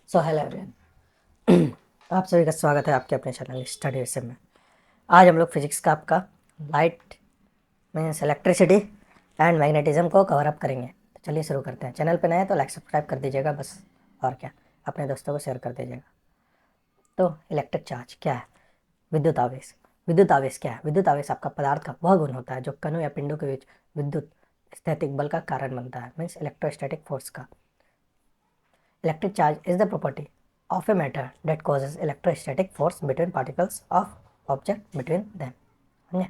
So hello everyone. आप सभी का स्वागत है आपके अपने चैनल स्टडी विषय में। आज हम लोग फिजिक्स का आपका light means electricity and magnetism को कवर अप करेंगे। तो चलिए शुरू करते हैं। चैनल पे नए हैं तो लाइक सब्सक्राइब कर दीजिएगा बस, और क्या, अपने दोस्तों को शेयर कर दीजिएगा। तो इलेक्ट्रिक चार्ज क्या है? विद्युत आवेश। विद्युत आवेश क्या है? विद्युत आवेश आपका पदार्थ का वह गुण होता है जो कणों या पिंडों के बीच विद्युत स्थैतिक बल का कारण बनता है, मीन्स इलेक्ट्रोस्टैटिक फोर्स का। Electric charge is the property of a matter that causes electrostatic force between particles of object between them। समझे?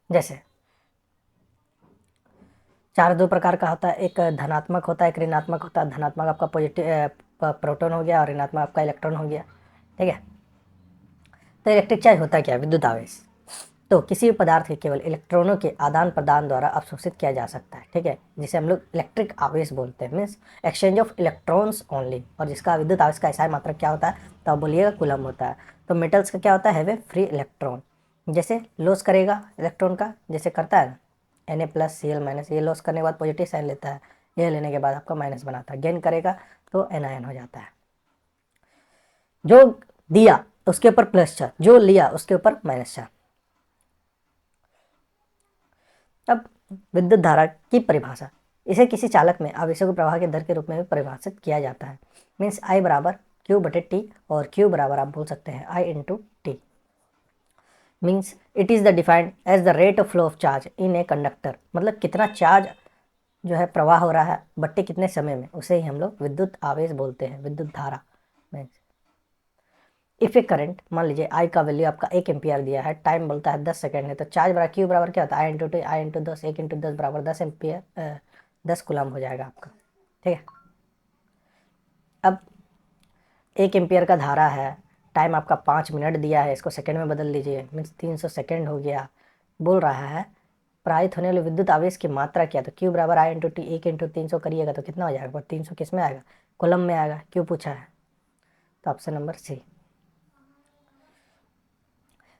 जैसे चार्ज दो प्रकार का होता है, एक धनात्मक होता है, एक ऋणात्मक होता है। धनात्मक आपका पॉजिटिव प्रोटॉन हो गया और ऋणात्मक आपका इलेक्ट्रॉन हो गया। ठीक है। तो इलेक्ट्रिक चार्ज होता है क्या? विद्युत आवेश। तो किसी भी पदार्थ के केवल इलेक्ट्रॉनों के आदान प्रदान द्वारा अवशोषित किया जा सकता है। ठीक है, जिसे हम लोग इलेक्ट्रिक आवेश बोलते हैं, means exchange of electrons only. और जिसका विद्युत आवेश का एसआई मात्रक क्या होता है? तो आप बोलिएगा कूलम होता है। तो मेटल्स का क्या होता है? वे फ्री इलेक्ट्रॉन। जैसे लॉस करेगा इलेक्ट्रॉन का, जैसे करता है Na+Cl-, ये लॉस करने के बाद पॉजिटिव साइन लेता है, ये लेने के बाद आपका माइनस बनाता है। गेन करेगा तो एनायन हो जाता है। जो दिया उसके ऊपर प्लस चार्ज, जो लिया उसके ऊपर माइनस चार्ज। अब विद्युत धारा की परिभाषा, इसे किसी चालक में आवेशों के प्रवाह के दर के रूप में भी परिभाषित किया जाता है। मीन्स I बराबर Q/T, और Q बराबर आप बोल सकते हैं I/T। Means it is the defined as the rate of flow of charge in a conductor. मतलब कितना चार्ज जो है प्रवाह हो रहा है बट्टे कितने समय में, उसे ही हम लोग विद्युत आवेश बोलते हैं, विद्युत धारा। मीन्स इफ ए करंट, मान लीजिए आई का वैल्यू आपका 1 एम्पियर दिया है, टाइम बोलता है 10 सेकेंड है, तो चार्ज बराबर क्यू बराबर क्या होता है? I/T, I/10, 1 × 10 बराबर 10 एम्पियर, 10 कूलम हो जाएगा आपका। ठीक है। अब 1 एम्पियर का धारा है, टाइम आपका 5 मिनट दिया है, इसको सेकेंड में बदल लीजिए, मीन्स 300 सेकेंड हो गया। बोल रहा है प्रवाहित होने वाले विद्युत आवेश की मात्रा क्या? तो क्यू बराबर I/T, 1 × 300 करिएगा तो कितना हो जाएगा? 300 किस में आएगा? कॉलम में आएगा। क्यों पूछा है? तो ऑप्शन नंबर सी।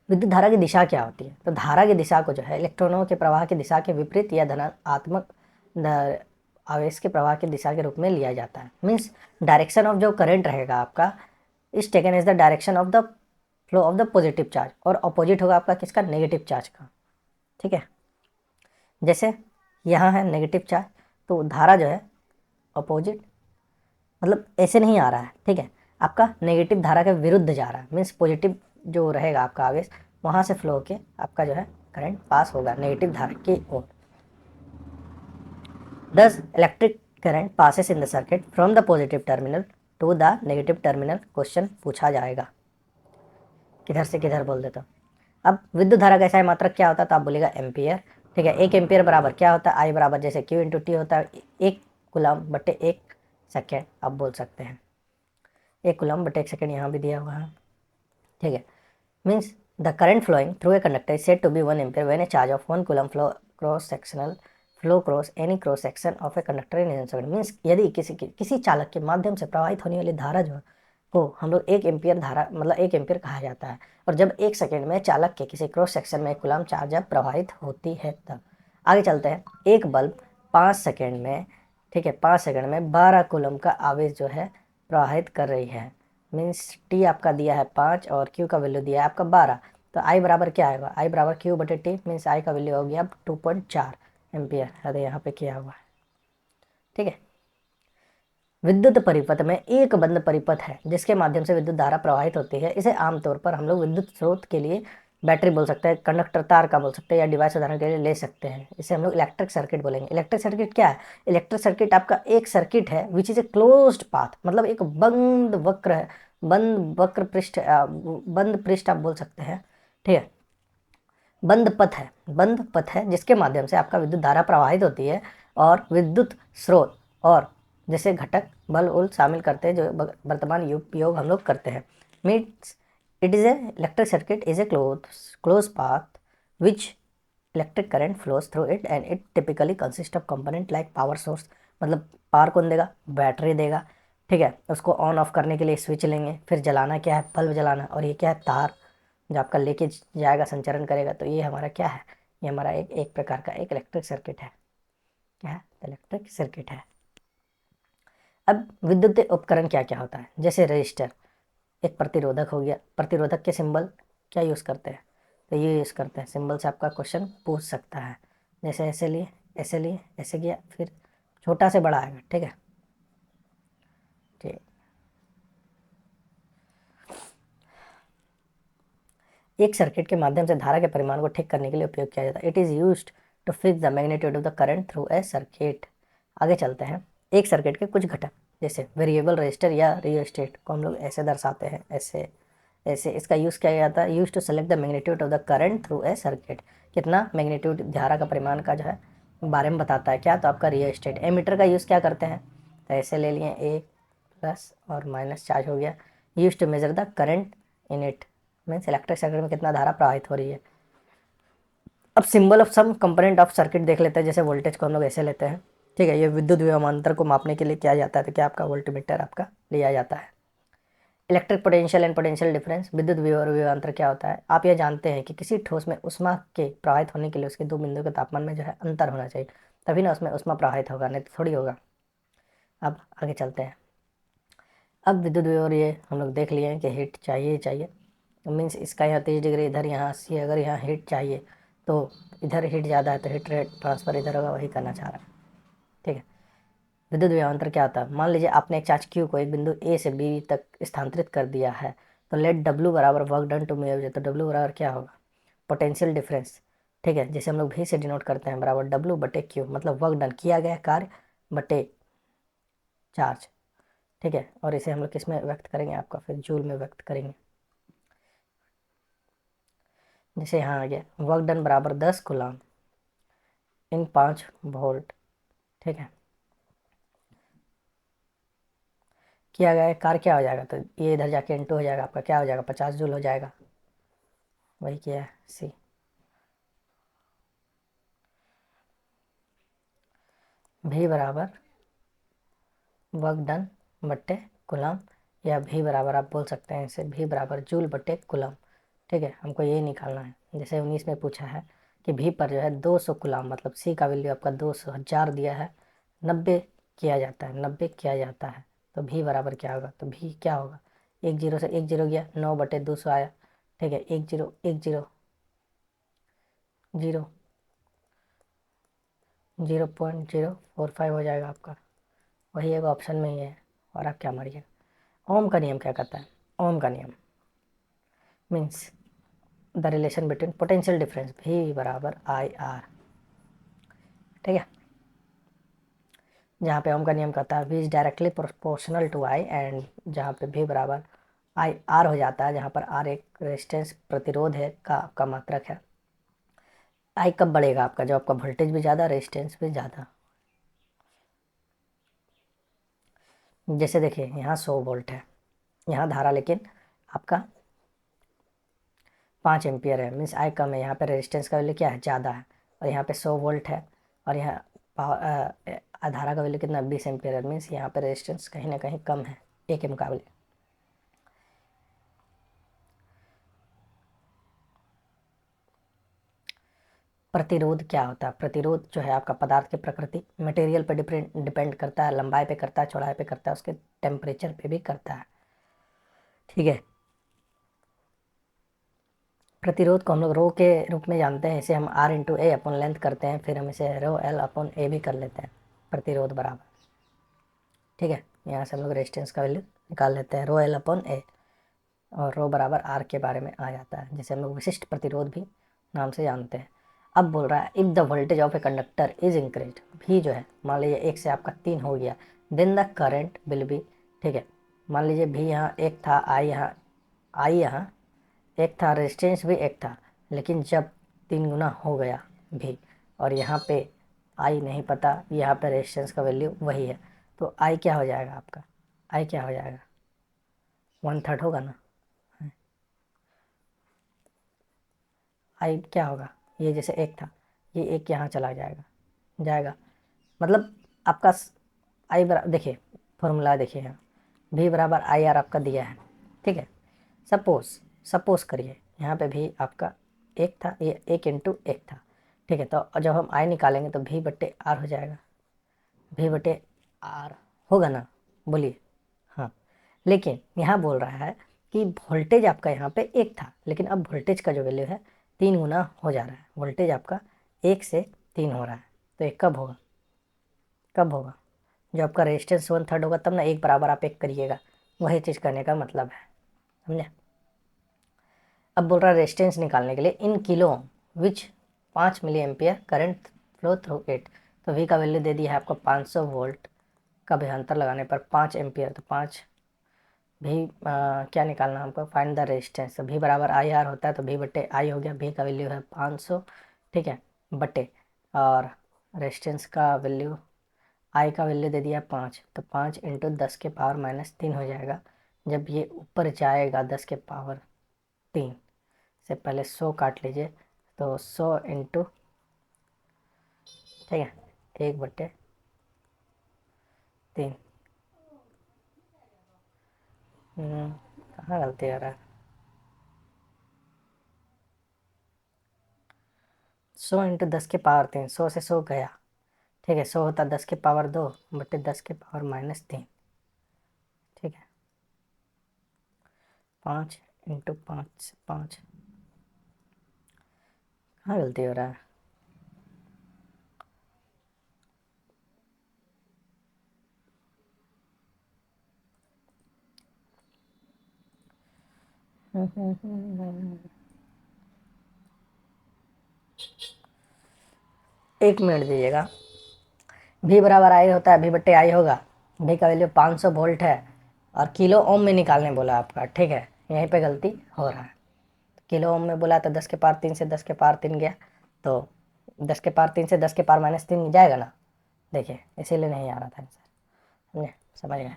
विद्युत धारा की दिशा क्या होती है? तो धारा की दिशा को जो है इलेक्ट्रॉनों के प्रवाह की दिशा के विपरीत या धनात्मक आवेश के प्रवाह की दिशा के रूप में लिया जाता है। मीन्स डायरेक्शन ऑफ जो करंट रहेगा आपका is taken as the direction of the flow of the positive charge, और अपोजिट होगा आपका किसका? नेगेटिव चार्ज का। ठीक है। जैसे यहाँ है नेगेटिव चार्ज, तो धारा जो है अपोजिट, मतलब ऐसे नहीं आ रहा है। ठीक है, आपका नेगेटिव धारा के विरुद्ध जा रहा है। मीन्स पॉजिटिव जो रहेगा आपका आवेश, वहाँ से फ्लो होके आपका जो है करंट पास होगा नेगेटिव धारा की ओर। Thus electric current passes in the circuit from the positive terminal to the negative terminal. Question पूछा जाएगा, किधर से किधर बोल देता हूँ। अब विद्युत धारा का एसआई मात्रक क्या होता है? तो आप बोलेगा एम्पियर। ठीक है, 1 एम्पियर बराबर क्या होता है? आई बराबर जैसे Q/T होता है 1 कूलम/1 सेकेंड, आप बोल सकते हैं 1 कूलम/1 सेकेंड, यहाँ भी दिया हुआ है। ठीक है, means the current flowing through a conductor is said to be 1 ampere when a charge of 1 coulomb flow cross any cross section of a conductor in second. Means यदि किसी चालक के माध्यम से प्रवाहित होने वाली धारा जो को हम लोग 1 एम्पियर धारा, मतलब 1 एम्पियर कहा जाता है। और जब 1 सेकेंड में चालक के किसी क्रॉस सेक्शन में 1 कूलम चार्ज जब प्रवाहित होती है तब। आगे चलते हैं। एक बल्ब 5 सेकेंड में, ठीक है, 5 सेकेंड में 12 कूलम का आवेश जो है प्रवाहित कर रही है। मीन्स टी आपका दिया है 5 और क्यू का वैल्यू दिया है आपका 12। तो आई बराबर क्या आएगा? आई बराबर Q/T, मीन्स आई का वैल्यू हो गया 2.4 एम्पियर। अरे यहाँ पे किया हुआ है। ठीक है। विद्युत परिपथ में एक बंद परिपथ है जिसके माध्यम से विद्युत धारा प्रवाहित होती है। इसे आमतौर पर हम लोग विद्युत स्रोत के लिए बैटरी बोल सकते हैं, कंडक्टर तार का बोल सकते हैं, या डिवाइस उदाहरण के लिए ले सकते हैं। इसे हम लोग इलेक्ट्रिक सर्किट बोलेंगे। इलेक्ट्रिक सर्किट क्या है? इलेक्ट्रिक सर्किट आपका एक सर्किट है which is a closed path, मतलब एक बंद वक्र है, बंद वक्र पृष्ठ, बंद पृष्ठ आप बोल सकते हैं। ठीक है, बंद पथ है, बंद पथ है जिसके माध्यम से आपका विद्युत धारा प्रवाहित होती है। और विद्युत स्रोत और जैसे घटक बल उल शामिल करते हैं जो वर्तमान उपयोग हम लोग करते हैं। Means it is a electric circuit is a close path which electric current flows through it and it typically consist of component like power source. मतलब पावर कौन देगा? बैटरी देगा। ठीक है, उसको ऑन ऑफ करने के लिए स्विच लेंगे, फिर जलाना क्या है? बल्ब जलाना। और ये क्या है? तार जो आपका लेके जाएगा, संचरण करेगा। तो ये हमारा क्या है? ये हमारा एक प्रकार का एक इलेक्ट्रिक सर्किट है। क्या है? इलेक्ट्रिक सर्किट है। अब विद्युत उपकरण क्या क्या होता है, जैसे रजिस्टर एक प्रतिरोधक हो गया, प्रतिरोधक के सिंबल क्या यूज़ करते हैं, तो ये यूज़ करते हैं, सिंबल से आपका क्वेश्चन पूछ सकता है। जैसे ऐसे लिए ऐसे लिए ऐसे किया, फिर छोटा से बड़ा आएगा, ठीक है। ठीक, एक सर्किट के माध्यम से धारा के परिमाण को ठीक करने के लिए उपयोग किया जाता है। It is used to fix the magnitude of the current through a circuit. आगे चलते हैं, एक सर्किट के कुछ घटक जैसे वेरिएबल रजिस्टर या रियोस्टेट को हम लोग ऐसे दर्शाते हैं, ऐसे ऐसे। इसका यूज़ किया जाता है, use to select the magnitude of the current through a circuit. कितना मैग्नीट्यूड धारा का परिमाण का जो है बारे में बताता है क्या, तो आपका रियोस्टेट। एमीटर का यूज़ क्या करते हैं, तो ऐसे ले लिए, ए प्लस और माइनस चार्ज हो गया, use to measure the current in it, means electric circuit में कितना धारा प्रवाहित हो रही है। अब symbol of some component of circuit देख लेते हैं, जैसे वोल्टेज को हम लोग ऐसे लेते हैं, ठीक है। ये विद्युत विभवांतर को मापने के लिए किया जाता है, तो क्या आपका वोल्टमीटर आपका लिया जाता है। Electric potential and potential difference, विद्युत विभव और विभवांतर क्या होता है। आप ये जानते हैं कि किसी ठोस में ऊष्मा के प्रवाहित होने के लिए उसके दो बिंदुओं के तापमान में जो है अंतर होना चाहिए, तभी ना उसमें ऊष्मा प्रवाहित होगा, नहीं तो थोड़ी होगा। अब आगे चलते हैं। अब विद्युत विभव, ये हम लोग देख लिए हैं कि हीट चाहिए चाहिए, तो मीन्स इसका यहाँ 30 डिग्री, इधर यहाँ 80, अगर यहाँ हीट चाहिए तो इधर हीट ज़्यादा है तो हीट रेट ट्रांसफ़र इधर होगा, वही करना चाह रहा है, ठीक है। विद्युत विभवांतर क्या होता है, मान लीजिए आपने एक चार्ज Q को एक बिंदु A से B तक स्थानांतरित कर दिया है, तो लेट W बराबर वर्क डन टू मूव, तो W बराबर क्या होगा, पोटेंशियल डिफरेंस, ठीक है, जिसे हम लोग V से डिनोट करते हैं, बराबर W बटे Q, मतलब वर्क डन किया गया कार्य बटे चार्ज, ठीक है। और इसे हम लोग किस में व्यक्त करेंगे, आपका फिर जूल में व्यक्त करेंगे। जैसे यहाँ आ गया वर्क डन बराबर 10 कूलम इन 5 वोल्ट, ठीक है। किया गया कार्य क्या हो जाएगा, तो ये इधर जाके इंटू हो जाएगा, आपका क्या हो जाएगा, 50 जूल हो जाएगा, वही किया है सी। भी बराबर वर्क डन बट्टे कुलम, या भी बराबर आप बोल सकते हैं इसे भी बराबर जूल बट्टे कुलम, ठीक है। हमको यही निकालना है। जैसे 19 में पूछा है कि भी पर जो है 200 कुलम, मतलब सी का वैल्यू आपका 200,000 दिया है, 90 किया जाता है, 90 किया जाता है, तो भी बराबर क्या होगा, तो भी क्या होगा, एक जीरो से एक जीरो गया, 9/200 आया, ठीक है। एक जीरो एक जीरो जीरो 0.045 हो जाएगा आपका, वही एक ऑप्शन में ही है। और आप क्या मारिए, ओम का नियम क्या कहता है, ओम का नियम means the relation between potential difference भी बराबर आई आर, ठीक है। जहाँ पे ओम का नियम कहता है V is directly proportional to I, and जहाँ पे भी बराबर आई आर हो जाता है, जहाँ पर आर एक रेजिस्टेंस प्रतिरोध है का आपका मात्रक है। आई कब बढ़ेगा आपका, जब आपका वोल्टेज भी ज़्यादा, रेजिस्टेंस भी ज़्यादा। जैसे देखिए यहाँ 100 वोल्ट है, यहाँ धारा लेकिन आपका 5 एम्पियर है, मीन्स आई कम है, यहाँ पे रेजिस्टेंस का वैल्यू क्या है, ज़्यादा है, और यहाँ पे 100 वोल्ट है, और यहाँ धारा का वैल्यू कितना 20 एम्पियर है, मीन्स यहाँ पे रेजिस्टेंस कहीं ना कहीं कम है ए के मुकाबले। प्रतिरोध क्या होता है, प्रतिरोध जो है आपका पदार्थ की प्रकृति, मटेरियल पे डिपेंड करता है, लंबाई पे करता है, चौड़ाई पे करता है, उसके टेम्परेचर पे भी करता है, ठीक है। प्रतिरोध को हम लोग रो के रूप में जानते हैं, इसे हम R into A upon length करते हैं, फिर हम इसे रो एल अपॉन ए भी कर लेते हैं, प्रतिरोध बराबर, ठीक है। यहाँ से हम लोग रेजिस्टेंस का वैल्यू निकाल लेते हैं, रो एल अपॉन ए, और रो बराबर आर के बारे में आ जाता है, जिसे हम लोग विशिष्ट प्रतिरोध भी नाम से जानते हैं। अब बोल रहा है if the voltage of a conductor is increase, भी जो है मान लीजिए 1 से आपका 3 हो गया, then the current will be, ठीक है। मान लीजिए भी यहाँ एक था, आई यहाँ एक था, रेजिस्टेंस भी एक था, लेकिन जब 3 गुना हो गया भी, और यहाँ पे आई नहीं पता, यहाँ पे रेजिस्टेंस का वैल्यू वही है, तो आई क्या हो जाएगा आपका, आई क्या हो जाएगा, 1/3 होगा ना, आई क्या होगा, ये जैसे एक था, ये एक यहाँ चला जाएगा जाएगा, मतलब आपका आई बराबर, देखिए फॉर्मूला देखिए यहाँ, भी बराबर आई आर आपका दिया है, ठीक है। सपोज सपोज करिए यहाँ पे भी आपका एक था, ये एक इंटू एक था, ठीक है। तो जब हम आई निकालेंगे तो भी बट्टे आर हो जाएगा, भी बटे आर होगा ना, बोलिए। हाँ, लेकिन यहाँ बोल रहा है कि वोल्टेज आपका यहाँ पे 1 था, लेकिन अब वोल्टेज का जो वैल्यू है 3 गुना हो जा रहा है। वोल्टेज आपका 1 से 3 हो रहा है, तो ये कब होगा? कब होगा? जो आपका रेजिस्टेंस 1/3 होगा तब ना, एक बराबर आप एक करिएगा, वही चीज़ करने का मतलब है, समझे? अब बोल रहा है रेजिस्टेंस निकालने के लिए in kilo which 5 milli ampere current flow through it. तो वी का वैल्यू दे दिया है आपको 500 वोल्ट का विभवांतर लगाने पर 5 एम्पियर, तो 5 भी क्या निकालना हमको? Find the resistance. भी बराबर आई आर होता है, तो भी बटे आई हो गया। भी का वैल्यू है 500, ठीक है, बटे, और रेजिस्टेंस का वैल्यू, आई का वैल्यू दे दिया 5, तो 5 इंटू 10⁻³ हो जाएगा। जब ये ऊपर जाएगा 10⁻³ से पहले 100 काट लीजिए, तो 100 इंटू, ठीक है, 1/3। कहाँ गलती हो रहा है? 100 इंटू 10⁻³ 100 से 100 गया, ठीक है, 100 होता 10⁻² बटे 10⁻³ ठीक है, 5 इंटू 5 से 5, कहाँ गलती हो रहा है? एक मिनट दीजिएगा। भी बराबर आई होता है, भी बट्टे आई होगा। भी का वैल्यू 500 वोल्ट है और किलो ओम में निकालने बोला आपका, ठीक है, यहीं पे गलती हो रहा है। किलो ओम में बोला तो 10⁻³ से 10⁻³ गया, तो 10⁻³ से 10⁻³ जाएगा ना, देखिए इसीलिए नहीं आ रहा था आंसर, समझे? समझ गए?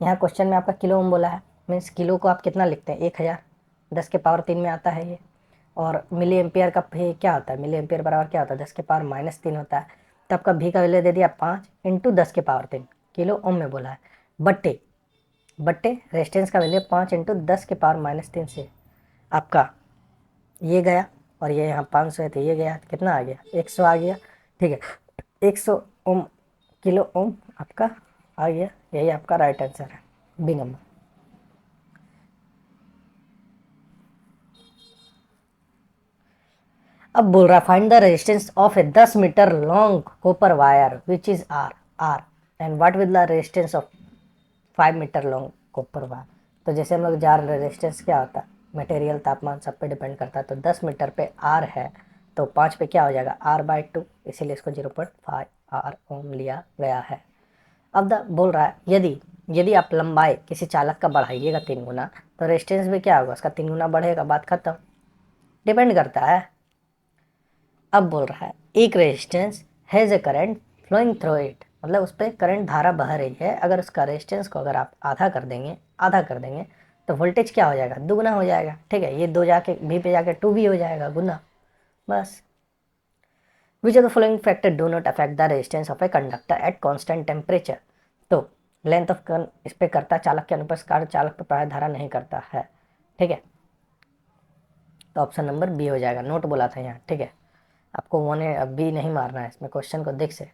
यहाँ क्वेश्चन में आपका किलो ओम बोला है, मीन्स किलो को आप कितना लिखते हैं? 1000, 10⁻³ में आता है ये। और मिली एम्पियर का भी क्या होता है? मिली एम्पियर बराबर क्या होता है? 10⁻³ होता है। तो आपका भी का वैल्यू दे दिया 5 इंटू 10⁻³ किलो ओम में बोला है, बट्टे बट्टे रेजिस्टेंस का वैल्यू 5 इंटू 10⁻³ से आपका ये गया, और ये यहाँ 500 है तो ये गया, कितना आ गया? 100 आ गया, ठीक है, 100 ओम, किलो ओम आपका आ गया। यही आपका राइट आंसर है, बी नंबर। अब बोल रहा है find the resistance of a 10 metre long copper wire which is R R and what will the resistance of 5 metre long copper wire. तो जैसे हम लोग जान रहे रेजिस्टेंस क्या होता है, मटेरियल तापमान सब पे डिपेंड करता है। तो 10 मीटर पे आर है, तो 5 पे क्या हो जाएगा? r/2, इसीलिए इसको 0.5 आर ओम लिया गया है। अब द बोल रहा है यदि यदि आप लंबाई किसी चालक का बढ़ाइएगा 3 गुना, तो रेजिस्टेंस भी क्या होगा? उसका 3 गुना बढ़ेगा, बात खत्म। डिपेंड करता है। अब बोल रहा है एक resistance has a current flowing through it, मतलब उस पर करंट धारा बह रही है। अगर उसका रेजिस्टेंस को अगर आप आधा कर देंगे तो वोल्टेज क्या हो जाएगा? दुगना हो जाएगा, ठीक है। ये 2 जाके भी पे जाके 2 भी हो जाएगा, गुना, बस। विच of the following factor do not affect the resistance of a conductor at constant temperature. तो लेंथ ऑफ कन इस पर करता, चालक के अनुप्रस्थ चालक पर प्राय धारा नहीं करता है, ठीक है। तो ऑप्शन नंबर बी हो जाएगा, नोट बोला था यहाँ, ठीक है। आपको वन बी नहीं मारना है इसमें, क्वेश्चन को देख से।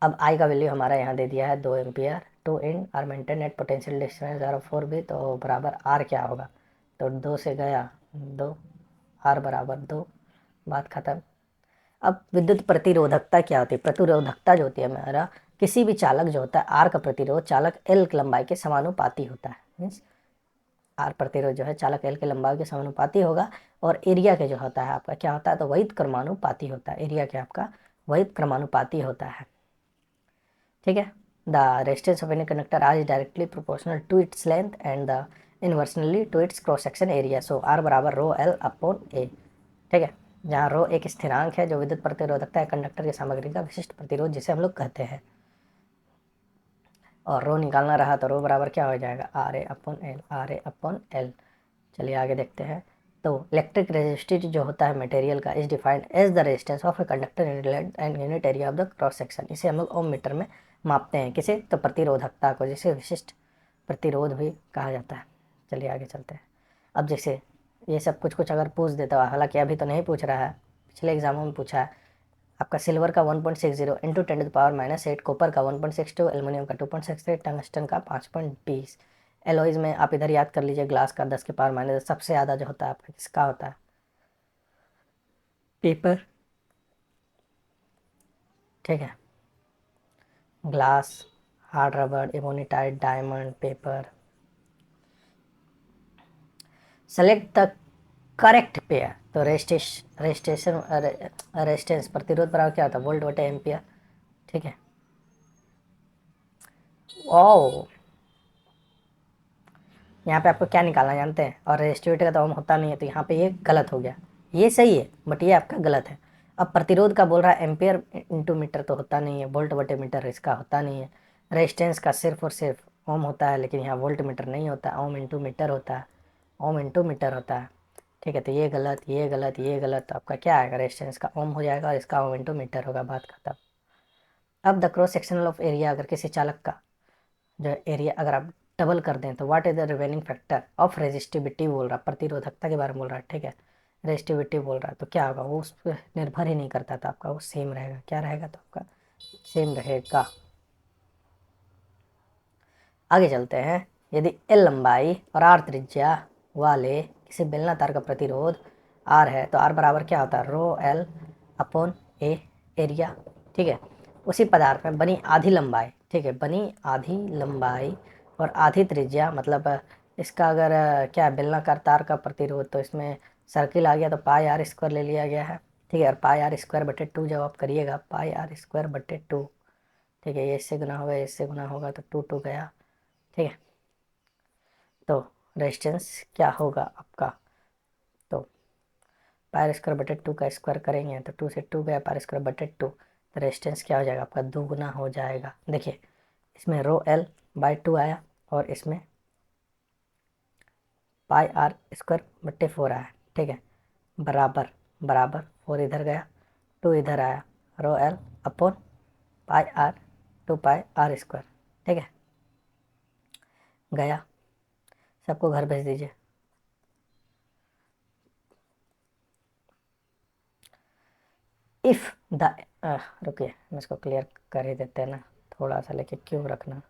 अब आई का वैल्यू हमारा यहाँ दे दिया है 2 ampere, 2 in are maintain net potential difference 0.4 भी, तो बराबर आर क्या होगा? तो 2 से गया 2, आर बराबर 2, बात खत्म। अब विद्युत प्रतिरोधकता क्या होती है? प्रतिरोधकता जो होती है हमारा, किसी भी चालक जो होता है, आर का प्रतिरोध चालक एल लंबाई के समानुपाती होता है। मीन्स आर प्रतिरोध जो है चालक एल के लंबाई के समानुपाती होगा, और एरिया के जो होता है आपका क्या होता है? तो वही क्रमानुपाती होता है। एरिया के आपका वही क्रमानुपाती होता है, ठीक है। The resistance of any conductor R is directly proportional to its length and the inversely to its cross section area, so R बराबर रो एल अपॉन ए, ठीक है। जहाँ रो एक स्थिरांक है जो विद्युत प्रतिरोधकता है कंडक्टर की सामग्री का विशिष्ट प्रतिरोध जिसे हम लोग कहते हैं, और रो निकालना रहा तो रो बराबर क्या हो जाएगा? R A upon L, R A upon L. चलिए आगे देखते हैं। तो इलेक्ट्रिक रेजिस्टिविटी जो होता है मटेरियल का is defined as the resistance of a conductor in length and unit area of the cross section. इसे हम लोग ओम मीटर में मापते हैं, किसे? तो प्रतिरोधकता को, जिसे विशिष्ट प्रतिरोध भी कहा जाता है। चलिए आगे चलते हैं। अब जैसे ये सब कुछ कुछ अगर पूछ देता है, हालांकि अभी तो नहीं पूछ रहा है, पिछले एग्जामों में पूछा है, आपका सिल्वर का 1.60 इंटू 10⁻⁻8, कॉपर का 1.62, एल्युमिनियम का 2.63, टंगस्टन का 5.20। एलॉयज में आप इधर याद कर लीजिए, ग्लास का 10⁻⁻10, सबसे ज़्यादा जो होता है आपका किसका होता है? पेपर। ठीक है, glass, hard rubber, ebonite, diamond, paper. Select the correct pair. तो रेजिस्टेंस प्रतिरोध बराबर क्या होता है? वोल्ट बटे एम्पियर। ठीक है, ओ यहाँ पे आपको क्या निकालना जानते हैं? और रेजिस्टिविटी का तो ओम होता नहीं है, तो यहाँ पे ये गलत हो गया। ये सही है बट ये आपका गलत है। अब प्रतिरोध का बोल रहा है एम्पियर इंटू मीटर, तो होता नहीं है। वोल्ट बटे मीटर इसका होता नहीं है। रेजिस्टेंस का सिर्फ और सिर्फ ओम होता है, लेकिन यहाँ वोल्ट मीटर नहीं होता, ओम इंटू मीटर होता है। ओम इंटू मीटर होता है। ठीक है, तो ये गलत, ये गलत, ये गलत। तो आपका क्या आएगा? रेजिस्टेंस का ओम हो जाएगा और इसका ओम इंटू मीटर होगा। बात खत्म। अब the cross sectional of area, अगर किसी चालक का जो एरिया अगर आप डबल कर दें तो what is the remaining factor of resistivity बोल रहा, प्रतिरोधकता के बारे में बोल रहा है। ठीक है, रेजिस्टिविटी बोल रहा है, तो क्या होगा? वो उस पर निर्भर ही नहीं करता था आपका, वो सेम रहेगा। क्या रहेगा? तो आपका सेम रहेगा। आगे चलते हैं। यदि एल लंबाई और आर त्रिज्या वाले किसी बेलनाकार का प्रतिरोध आर है, तो आर बराबर क्या होता है? रो एल अपॉन ए एरिया। ठीक है, उसी पदार्थ में बनी आधी लंबाई, ठीक है, बनी आधी लंबाई और आधी त्रिज्या, मतलब इसका अगर क्या है, बेलनाकार तार का प्रतिरोध, तो इसमें सर्किल आ गया तो पाई आर स्क्वायर ले लिया गया है। ठीक है, और पाई आर स्क्वायर बटे 2 जब आप करिएगा, पाई आर स्क्वायर बटे 2। ठीक है, ये इससे गुना होगा, इससे गुना होगा, तो 2 गया। ठीक है, तो रेजिस्टेंस क्या होगा आपका? तो पाई स्क्वायर बटे 2 का स्क्वायर करेंगे तो 2 से 2 गया, पाई स्क्वायर बटे 2, तो रेजिस्टेंस क्या हो जाएगा आपका? 2 गुना हो जाएगा। देखिए, इसमें रो एल बाई 2 आया और इसमें पाई आर स्क्वायर बट्टे 4 आया। ठीक है, बराबर बराबर, 4 इधर गया, 2 इधर आया, rho L upon pi R, 2 pi R square. ठीक है, गया, सबको घर भेज दीजिए। इफ़ द रुकिए, हम इसको क्लियर कर ही देते हैं ना, थोड़ा सा, लेके क्यों रखना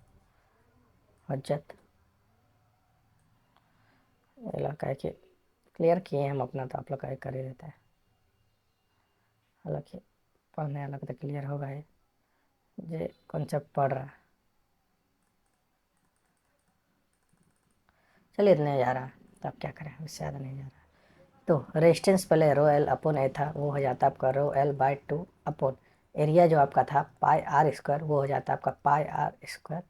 हजत। इलाका है कि क्लियर किए हम अपना, तो आप लोग का कर ही देते हैं। हालांकि पढ़ने वाला को तो क्लियर होगा ही, ये कॉन्सेप्ट पढ़ रहा है। चलिए, इतने जा रहा है तो आप क्या करें, इससे ज़्यादा नहीं जा रहा। तो रेजिस्टेंस पहले रो एल अपॉन ए था, वो हो जाता है आपका rho L by 2 upon area जो आपका था पाई आर स्क्वायर, वो हो जाता है आपका पाई आर स्क्वायर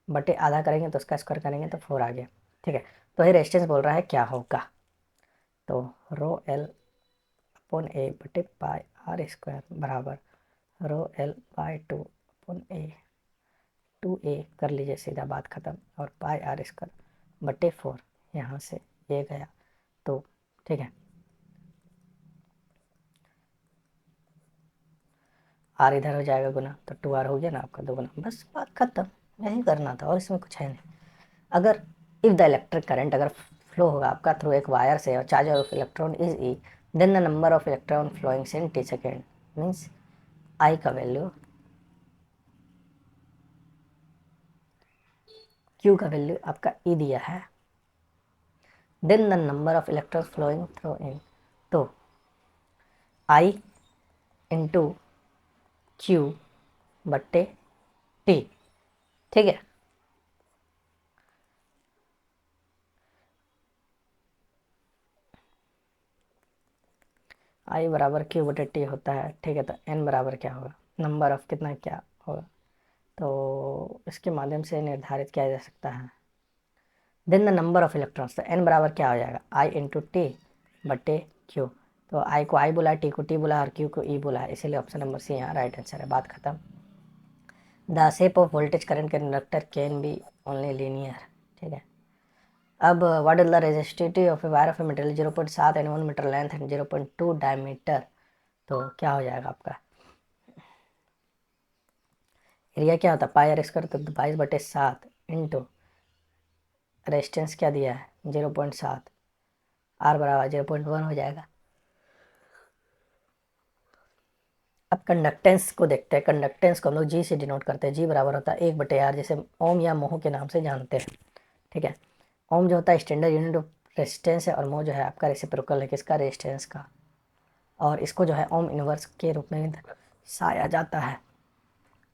बटे आधा करेंगे तो उसका स्क्वायर करेंगे तो 4 आ गया। ठीक है, तो ये रेजिस्टेंस बोल रहा है क्या होगा? तो रो एल अपॉन ए बटे पाई आर स्क्वायर बराबर rho L by 2 upon A, 2a कर लीजिए, सीधा बात ख़त्म, और पाई आर स्क्वायर बटे 4, यहाँ से ये गया। तो ठीक है, आर इधर हो जाएगा गुना, तो 2r हो गया ना आपका 2 गुना, बस बात खत्म। यही करना था और इसमें कुछ है नहीं। अगर इफ़ द इलेक्ट्रिक करंट अगर फ्लो होगा आपका थ्रू एक वायर से और charge of electron is E, then the number of electron flowing in T second, means I का वैल्यू, क्यू का वैल्यू आपका ई दिया है, then the number of electron flowing through in, तो आई इंटू क्यू बट्टे T. ठीक है, आई बराबर क्यू बटे टी होता है। ठीक है, तो एन बराबर क्या होगा? नंबर ऑफ कितना क्या होगा, तो इसके माध्यम से निर्धारित किया जा सकता है। Then the number of electrons, तो एन बराबर क्या हो जाएगा? आई इंटू टी बटे क्यू। तो आई को आई बोला, टी को टी बोला और क्यू को ई बोला, इसीलिए ऑप्शन नंबर सी यहाँ राइट आंसर है। बात खत्म। The shape of voltage current के inductor can be only linear. ठीक है, अब what is the resistivity of a wire of a material 0.7 and 1 meter length and 0.2 diameter, तो क्या हो जाएगा आपका? एरिया क्या होता है? पाई आर स्क्वायर, तो 22/7 इंटू रेजिस्टेंस क्या दिया है? 0.7, आर बराबर 0.1 हो जाएगा। अब कंडक्टेंस को देखते हैं। कंडक्टेंस को हम लोग जी से डिनोट करते हैं। जी बराबर होता है 1/r, जैसे ओम या मोह के नाम से जानते हैं। ठीक है, ओम जो होता है स्टैंडर्ड यूनिट ऑफ रेजिस्टेंस है, और मोह जो है आपका रेसिप्रोकल है किसका, रेजिस्टेंस का। और इसको जो है ओम इनवर्स के रूप में दर्शाया जाता है।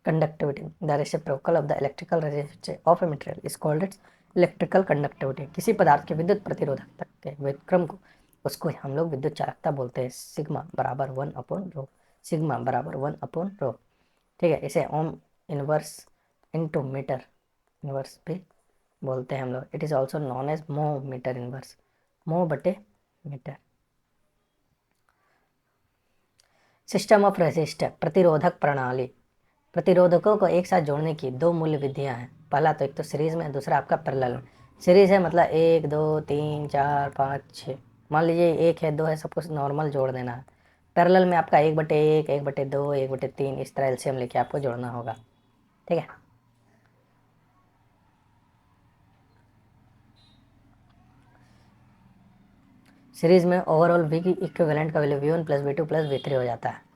Conductivity, the reciprocal of the electrical resistance of a material is called its electrical conductivity. किसी पदार्थ के विद्युत प्रतिरोधकता के व्युत्क्रम को, उसको हम लोग विद्युत चालकता बोलते हैं। सिग्मा बराबर 1/ρ, सिग्मा बराबर 1/ρ। ठीक है, इसे ohm inverse into metre inverse भी बोलते हैं हम लोग। It is also known as mho metre inverse, mho बटे मीटर। सिस्टम ऑफ रेजिस्टर, प्रतिरोधक प्रणाली। प्रतिरोधकों को एक साथ जोड़ने की दो मूल्य विधियां हैं। पहला तो एक तो सीरीज में, दूसरा आपका पैरेलल में। सीरीज है मतलब 1 2 3 4 5 6, मान लीजिए 1 है 2 है, सब कुछ नॉर्मल जोड़ देना है। पैरेलल में आपका 1/1 1/2 1/3 इस तरह एलसीएम लेके आपको जोड़ना होगा। ठीक है, सीरीज में ओवरऑल वी की इक्विवेलेंट का वैल्यू V1 + V2 + V3 हो जाता है।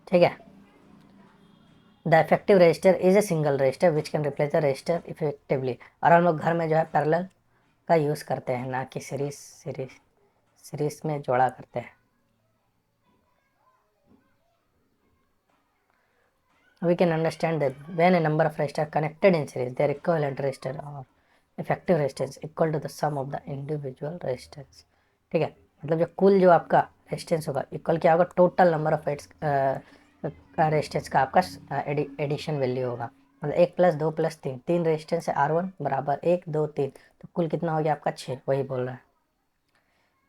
ठीक है, the effective register is a single register which can replace the register effectively. और हम लोग घर में जो है पैरेलल का यूज़ करते हैं, ना कि सीरीज में जोड़ा करते हैं। We can understand that when a number of resistors connected in series, their equivalent resistor or effective resistance equal to the sum of the individual resistors। ठीक है, मतलब जो कुल जो आपका रेजिस्टेंस होगा इक्वल क्या होगा, टोटल नंबर ऑफ रेजिस्टेंस का आपका एडिशन वैल्यू होगा। मतलब 1 + 2 + 3, 3 रेजिस्टेंस है R1 बराबर 1 2 3, तो कुल कितना हो गया आपका 6, वही बोल रहा है।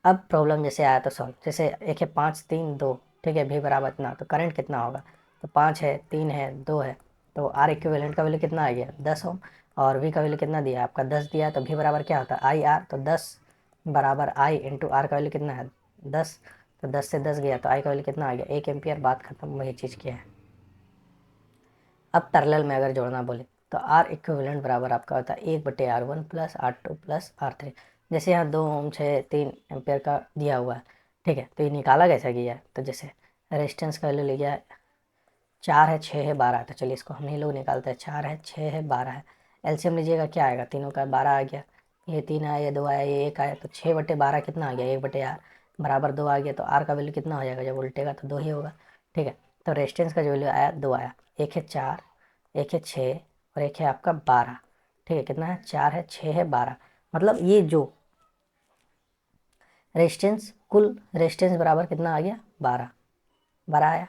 अब प्रॉब्लम जैसे आया तो सॉल्व, जैसे एक है 5 3 2, ठीक है, भी बराबर इतना, तो करंट कितना होगा, तो 5 है 3 है 2 है, तो आर इक्विवेलेंट का वैल्यू कितना आ गया 10 ओम, और वी का वैल्यू कितना दिया आपका 10 दिया, तो भी बराबर क्या होता है IR, तो 10 बराबर आई इंटू आर का वैल्यू कितना है 10, तो 10 से 10 गया तो आई का वैल्यू कितना आ गया 1 एम्पियर। बात खत्म, वही चीज़ किया है। अब पैरेलल में अगर जोड़ना बोले तो आर इक्विवेलेंट बराबर आपका होता है 1/R1 + R2 + R3। जैसे यहाँ 2 ओम 3 एम्पियर का दिया हुआ है। ठीक है, तो ये निकाला कैसे गया है, तो जैसे रेजिस्टेंस का वैल्यू लिया है 4 है 6 है 12 है, तो चलिए इसको हम ही लोग निकालते हैं। 4 है 6 है 12 है, एलसीएम लीजिएगा क्या आएगा, तीनों का 12 आ गया, ये 3 आया ये 2 आया ये 1 आया, तो 6/12 कितना आ गया 1/R बराबर 2 आ गया, तो आर का वैल्यू कितना हो जाएगा, जब उल्टेगा तो 2 ही होगा। ठीक है, तो रेजिस्टेंस का जो वैल्यू आया 2 आया, एक है 4 एक है 6 और एक है आपका 12। ठीक है, कितना है 4 है 6 है 12, मतलब ये जो रेजिस्टेंस, कुल रेजिस्टेंस बराबर कितना आ गया 12, 12 आया।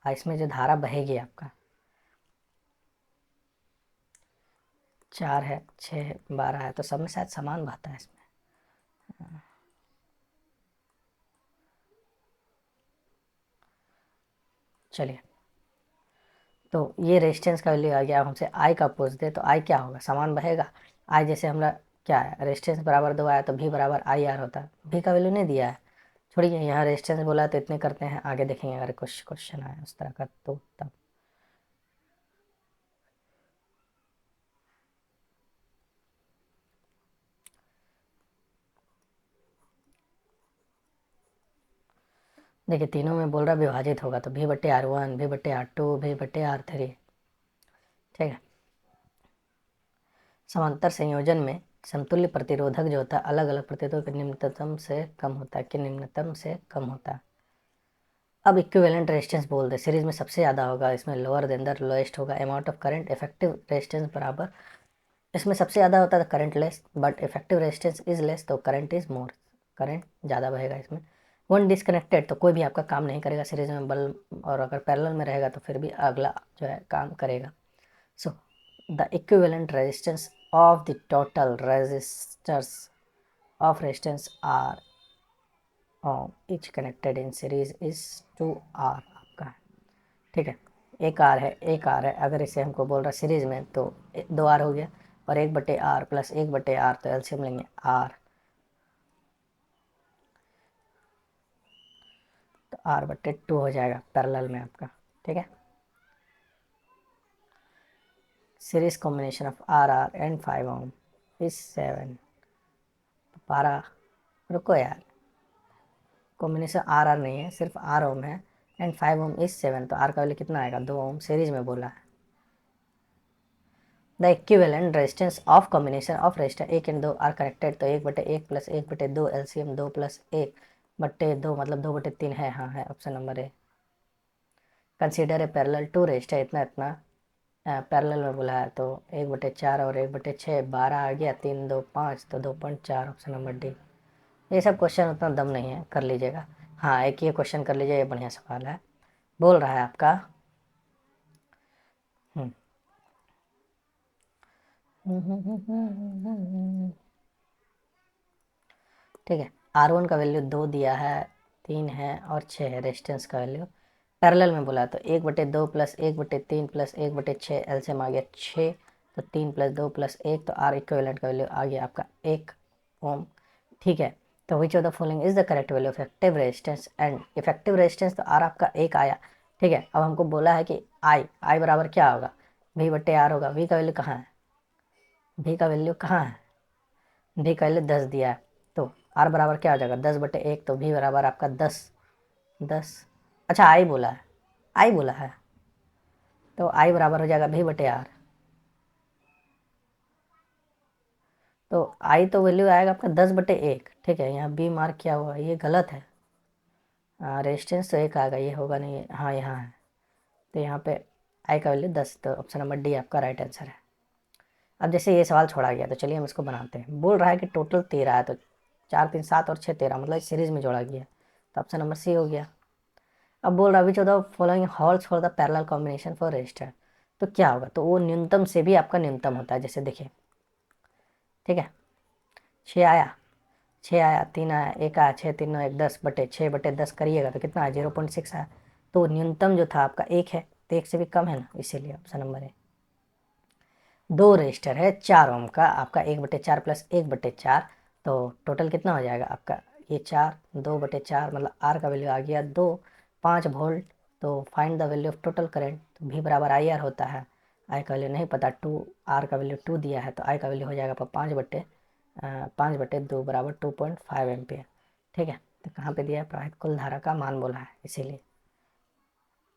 इसमें जो धारा बहेगी आपका 4 है 6 है 12 है, तो सब में शायद समान बहता है इसमें। चलिए, तो ये रेजिस्टेंस का वैल्यू आ गया। अब हमसे आई का पूछ दे तो आई क्या होगा, समान बहेगा। आई जैसे हमारा क्या है, रेजिस्टेंस बराबर 2 आया तो भी बराबर IR होता है, भी का वैल्यू नहीं दिया है। छोड़िए, यहाँ रेजिस्टेंस बोला है तो इतने करते हैं, आगे देखेंगे अगर कुछ क्वेश्चन आया उस तरह का तो तब। देखिए, तीनों में बोल रहा विभाजित होगा, तो V/R1 V/R2 V/R3। ठीक है, समांतर संयोजन में समतुल्य प्रतिरोधक जो होता है अलग अलग प्रतिरोधक के निम्नतम से कम होता है, कि निम्नतम से कम होता है। अब इक्विवेलेंट रेजिस्टेंस बोल दे, सीरीज में सबसे ज़्यादा होगा, इसमें लोअर देन द लोएस्ट होगा। Amount of current effective resistance बराबर, इसमें सबसे ज़्यादा होता है तो current less, but effective resistance is less तो करंट इज मोर, करंट ज़्यादा बहेगा इसमें। वन डिसकनेक्टेड, तो कोई भी आपका काम नहीं करेगा सीरीज में, बल्ब, और अगर पैरेलल में रहेगा तो फिर भी अगला जो है काम करेगा। So the equivalent resistance of the total resistors of resistance R each connected in series is 2R आपका। ठीक है, एक आर है, अगर इसे हमको बोल रहा है सीरीज में तो 2R हो गया, और 1/R + 1/R, तो एलसीएम लेंगे R, तो R/2 हो जाएगा पैरेलल में आपका। ठीक है, series combination of RR and 5 ohm is 7। 12, रुको यार, कॉम्बिनेशन आर आर नहीं है, सिर्फ आर ओम है, एंड 5 ओम इज 7, तो आर का वैल्यू कितना आएगा, 2 ओम, सीरीज में बोला है। The equivalent resistance of combination of resistor 1 और 2 आर कनेक्टेड, तो 1/1 प्लस 1/2 एलसीएम 2+1/2 मतलब 2/3 है, हाँ है, option number A. Consider a parallel two resistor, इतना इतना पैरेलल में बोला है, तो 1/4 और 1/6 12 आ गया, 3 2 5, तो 2.4, ऑप्शन नंबर डी। ये सब क्वेश्चन उतना दम नहीं है, कर लीजिएगा। हाँ, एक ये क्वेश्चन कर लीजिए, ये बढ़िया सवाल है। बोल रहा है आपका हम्म, ठीक है, R1 का वैल्यू 2 दिया है, 3 है और 6 है रेजिस्टेंस का वैल्यू। पैरेलल में बोला तो 1/2 प्लस 1/3 प्लस 1/6 एलसीएम आ गया 6, तो 3 + 2 + 1, तो आर इक्विवेलेंट का वैल्यू आ गया आपका 1 ओम। ठीक है, तो विच of the following is the correct value of effective resistance, and effective resistance तो आर आपका 1 आया। ठीक है, अब हमको बोला है कि आई बराबर क्या होगा, V/R होगा। वी का वैल्यू कहाँ है, भी का वैल्यू कहाँ है, भी का वैल्यू 10 दिया है, तो आर बराबर क्या हो जाएगा, 10/1, तो भी बराबर आपका 10। 10, अच्छा आई बोला है, आई बोला है, तो आई बराबर हो जाएगा V/R। तो आई तो वैल्यू आएगा आपका 10/1। ठीक है, यहाँ बी मार्क किया हुआ है, ये गलत है। रेजिस्टेंस तो 1 आएगा, ये होगा नहीं, हाँ यहाँ है, तो यहाँ पे आई का वैल्यू 10, तो ऑप्शन नंबर डी आपका राइट आंसर है। अब जैसे ये सवाल छोड़ा गया, तो चलिए हम इसको बनाते हैं। बोल रहा है कि टोटल 13 है, तो 4 3 7 और 6 13, मतलब सीरीज में जोड़ा गया, तो ऑप्शन नंबर सी हो गया। अब बोल रहा है विच of the following halls for the parallel combination for register, तो क्या होगा, तो वो न्यूनतम से भी आपका न्यूनतम होता है, जैसे देखिए। ठीक है, 6 आया, 6 आया, 3 आया, 1 आया, 6 3 9 1 10/6/10 करिएगा तो कितना आया, 0.6 आया। तो न्यूनतम जो था आपका 1 है, तो 1 से भी कम है ना, इसीलिए ऑप्शन नंबर है। 2 रजिस्टर है 4 ओम का, आपका 1/4 प्लस 1/4, तो टोटल कितना हो जाएगा आपका, ये 4 2/4 मतलब आर का वैल्यू आ गया 2, 5 वोल्ट। तो find the value of total current, तो भी बराबर आई आर होता है। आई का वैल्यू नहीं पता, 2, आर का वैल्यू 2 दिया है, तो आई का वैल्यू हो जाएगा आपका 5/2 बराबर 2.5 एम्पियर। ठीक है, तो कहाँ पे दिया है, प्रवाहित कुल धारा का मान बोला है, इसीलिए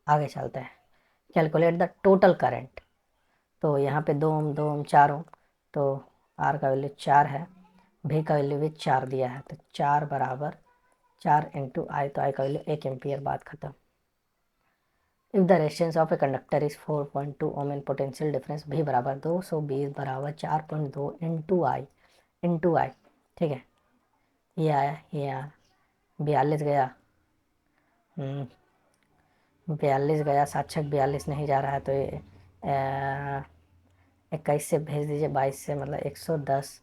आगे चलते हैं। कैलकुलेट द टोटल करंट, तो यहाँ पे 2 ओम 2 ओम 4 ओम, तो आर का वैल्यू 4 है, भी का वैल्यू भी 4 दिया है, तो 4 बराबर 4 इंटू आई, तो आई का वैल्यू 1 एम्पियर, बात खत्म। If the resistance of a conductor is 4.2 ohm and potential difference भी बराबर 220 बराबर 4.2 इंटू आई। ठीक है, ये आया, ये आया, 42 गया, 42 गया, 7×6 = 42 नहीं जा रहा है, तो ये 21 से भेज दीजिए, 22 से मतलब 110।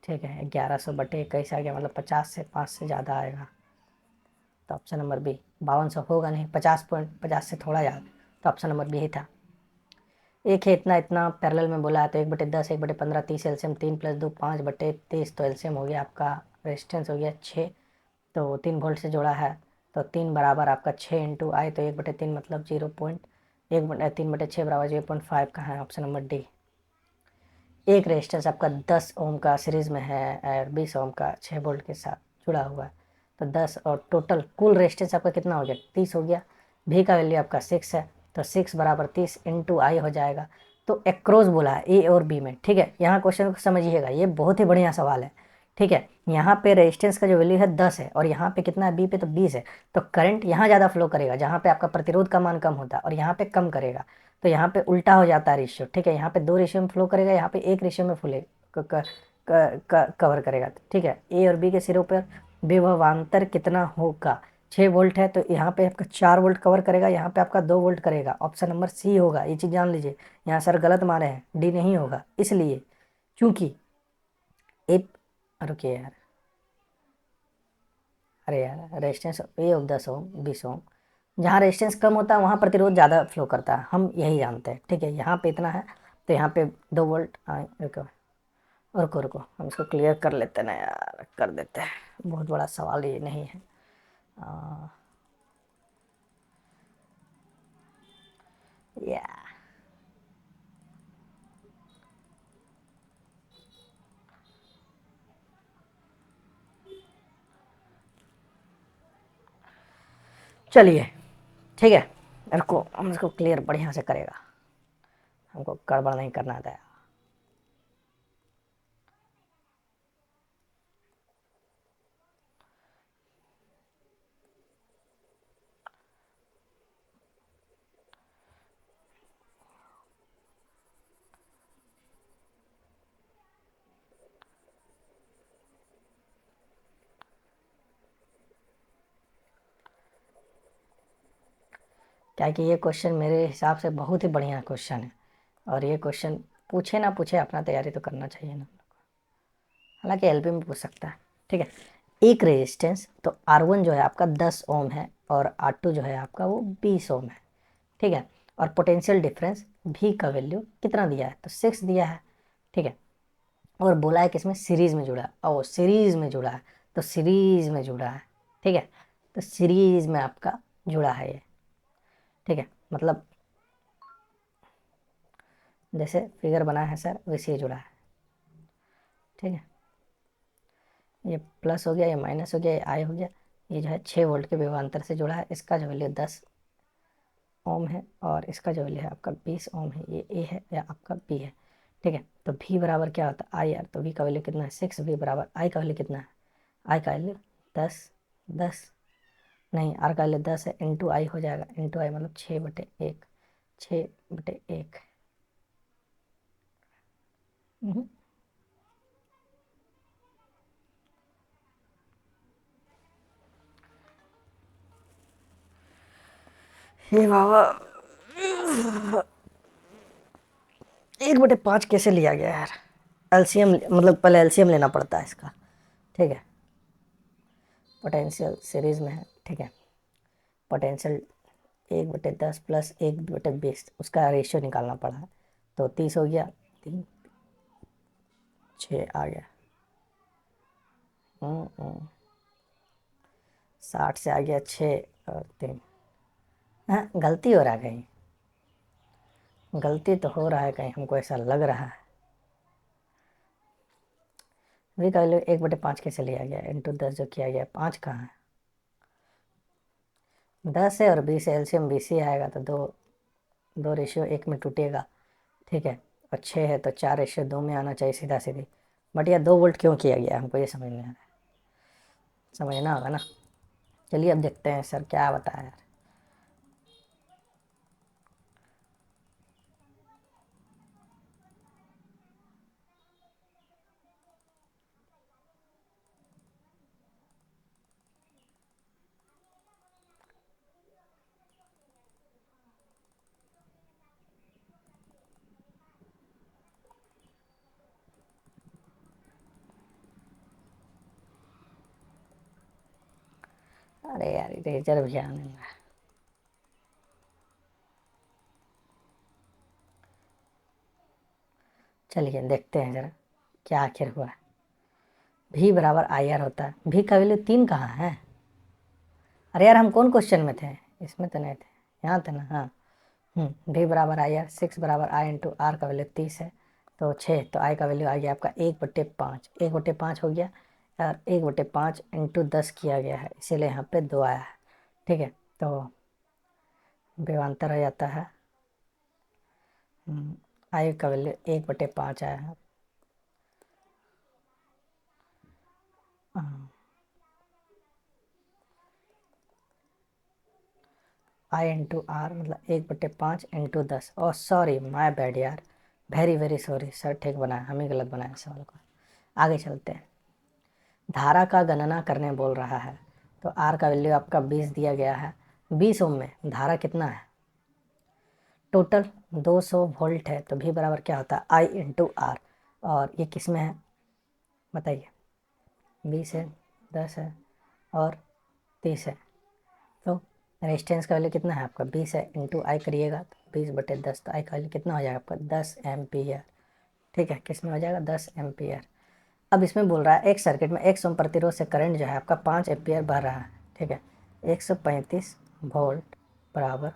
ठीक है, 1100/21 आ गया, मतलब 50 से 5 से ज़्यादा आएगा, तो ऑप्शन नंबर बी। 5200 होगा नहीं, 50 से थोड़ा ज़्यादा, तो ऑप्शन नंबर बी ही था। एक है इतना इतना पैरेलल में बोला है, तो 1/10 1/15 30 एलसीएम 3 + 2 5/23, तो एलसीएम हो गया आपका, रेजिस्टेंस हो गया 6, तो 3 वोल्ट से जोड़ा है, तो 3 बराबर आपका 6 इंटू आई, तो 1/3 मतलब 3/6 बराबर 0.5 का है, ऑप्शन नंबर डी। एक रेजिस्टेंस आपका 10 ओम का सीरीज में है और 20 ओम का 6 वोल्ट के साथ जुड़ा हुआ है, तो 10 और टोटल कुल रेजिस्टेंस आपका कितना हो गया, 30 हो गया। भी का वैल्यू आपका 6 है, तो 6 बराबर 30 इंटू आई हो जाएगा। तो एक्रॉस बोला है ए और बी में। ठीक है, यहाँ क्वेश्चन को समझिएगा, ये बहुत ही बढ़िया सवाल है। ठीक है, यहाँ पे रेजिस्टेंस का जो वैल्यू है 10 है, और यहाँ पे कितना है, बी पे तो 20 है, तो करंट यहाँ ज़्यादा फ्लो करेगा जहाँ पे आपका प्रतिरोध का मान कम होता है, और यहाँ पे कम करेगा, तो यहाँ पे उल्टा हो जाता है रेशियो। ठीक है, यहाँ पे 2 रेशियो में फ्लो करेगा, यहाँ पे 1 रेशियो में फुले कवर करेगा। ठीक है, ए और बी के सिरों पर विभवांतर कितना होगा, 6 वोल्ट है, तो यहाँ पे आपका 4 वोल्ट कवर करेगा, यहाँ पे आपका 2 वोल्ट करेगा, ऑप्शन नंबर सी होगा। ये चीज़ जान लीजिए, यहाँ सर गलत मारे हैं, डी नहीं होगा, इसलिए क्योंकि ए, रुकिए यार, अरे यार, रेजिस्टेंस ए ऑफ 10 ओम 20 ओम, जहाँ रेजिस्टेंस कम होता है वहाँ प्रतिरोध ज़्यादा फ्लो करता है, हम यही जानते हैं। ठीक है, यहाँ पे इतना है, तो यहाँ पे 2 वोल्ट। रुको रुको रुको, हम इसको क्लियर कर लेते हैं ना यार, कर देते हैं, बहुत बड़ा सवाल ये नहीं है। आ, या चलिए ठीक है, रुको हम इसको क्लियर बढ़िया से करेगा, हमको गड़बड़ नहीं करना आता है। क्या कि ये क्वेश्चन मेरे हिसाब से बहुत ही बढ़िया क्वेश्चन है, और ये क्वेश्चन पूछे ना पूछे अपना तैयारी तो करना चाहिए ना, हालांकि एलपी में पूछ सकता है। ठीक है, एक रेजिस्टेंस तो R1 जो है आपका 10 ओम है और R2 जो है आपका वो 20 ओम है। ठीक है, और पोटेंशियल डिफरेंस भी का वैल्यू कितना दिया है, तो 6 दिया है। ठीक है, और बोला है कि इसमें सीरीज में जुड़ा है, ओ सीरीज में जुड़ा है, तो सीरीज में जुड़ा है। ठीक है, तो सीरीज में आपका जुड़ा है ये। ठीक है, मतलब जैसे फिगर बना है सर वैसे ही जुड़ा है। ठीक है, ये प्लस हो गया, ये माइनस हो गया, ये आई हो गया, ये जो है 6 वोल्ट के विभवांतर से जुड़ा है, इसका जो वैल्यू 10 ओम है और इसका जो वैल्यू है आपका 20 ओम है, ये ए है या आपका बी है। ठीक है, तो भी बराबर क्या होता है आई आर, तो वी का वैल्यू कितना है 6, वी बराबर आई का वैल्यू कितना है, आई का वैल्यू 10, 10 नहीं आर का वैल्यू 10 है, इंटू आई हो जाएगा, इंटू आई मतलब 6/1, 6/1। ये बाबा 1/5 कैसे लिया गया यार, एलसीएम मतलब पहले एलसीएम लेना पड़ता है इसका। ठीक है, पोटेंशियल सीरीज में है। ठीक है, पोटेंशियल 1/10 प्लस 1/20 उसका रेशियो निकालना पड़ा है, तो 30 हो गया, 6 आ गया। 60 से आ गया 6 और 3। हाँ गलती हो रहा है कहीं, गलती तो हो रहा है कहीं, हमको ऐसा लग रहा है। वी का वैल्यू 1/5 कैसे लिया गया, इंटू 10 जो किया गया, 5 कहाँ है, 10 है और 20 एलसीएम 20 ही आएगा, तो दो दो रेशियो 1 में टूटेगा। ठीक है, और 6 है तो 4 रेशियो 2 में आना चाहिए सीधा सीधी, बट यह 2 वोल्ट क्यों किया गया हमको ये समझ नहीं आ रहा है, समझना होगा ना। चलिए अब देखते हैं सर क्या बताया यार। अरे यार इरेजर भी आने लगा। चलिए देखते हैं जरा क्या आखिर हुआ है। भी बराबर आई आर होता है, भी का वैल्यू 3 कहाँ है, अरे यार हम कौन क्वेश्चन में थे, इसमें तो नहीं थे, यहाँ थे ना, हाँ। भी बराबर आई आर, 6 बराबर आई इंटू आर का वैल्यू 30 है, तो 6, तो आई का वैल्यू आ गया आपका 1/5, 1/5 हो गया, और 1/5 इंटू 10 किया गया है, इसीलिए यहाँ पे 2 आया है। ठीक है, तो विभवांतर हो जाता है, आई का वैल्यू 1/5 आया है। आई इंटू आर मतलब 1/5 इंटू 10, और सॉरी माय बैड यार, वेरी वेरी सॉरी सर, ठीक बनाया, हम ही गलत बनाया सवाल को। आगे चलते हैं, धारा का गणना करने बोल रहा है, तो आर का वैल्यू आपका 20 दिया गया है, 20 ओम में धारा कितना है, टोटल 200 वोल्ट है, तो भी बराबर क्या होता है आई इंटू आर, और ये किस में है बताइए, 20 है, 10 है और 30 है, तो रेजिस्टेंस का वैल्यू कितना है आपका 20 है, इंटू आई करिएगा तो 20/10, तो आई का वैल्यू कितना हो जाएगा आपका 10 एम्पियर। ठीक है, किस में हो जाएगा 10 एम्पियर। अब इसमें बोल रहा है एक सर्किट में 1 ओम प्रतिरोध से करंट जो है आपका 5 एम्पियर बह रहा है। ठीक है, 135 वोल्ट बराबर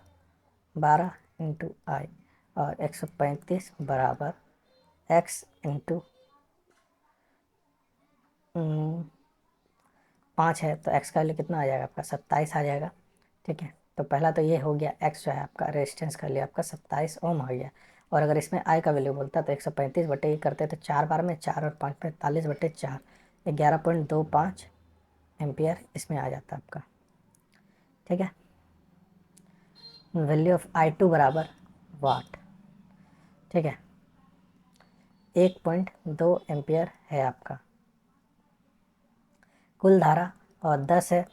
12 इंटू आई, और 135 बराबर एक्स इंटू 5 है, तो एक्स का वैल्यू कितना आ जाएगा आपका 27 आ जाएगा। ठीक है, तो पहला तो ये हो गया, एक्स जो है आपका रेजिस्टेंस कर लिया आपका 27 ओम हो गया। और अगर इसमें आई का वैल्यू बोलता तो 135/, ये करते तो 4 बार में 4 और 5 में 45/4, 11.25 एम्पियर इसमें आ जाता आपका। ठीक है, वैल्यू ऑफ I2 बराबर वाट। ठीक है, 1.2 एम्पियर है आपका कुल धारा, और 10 है,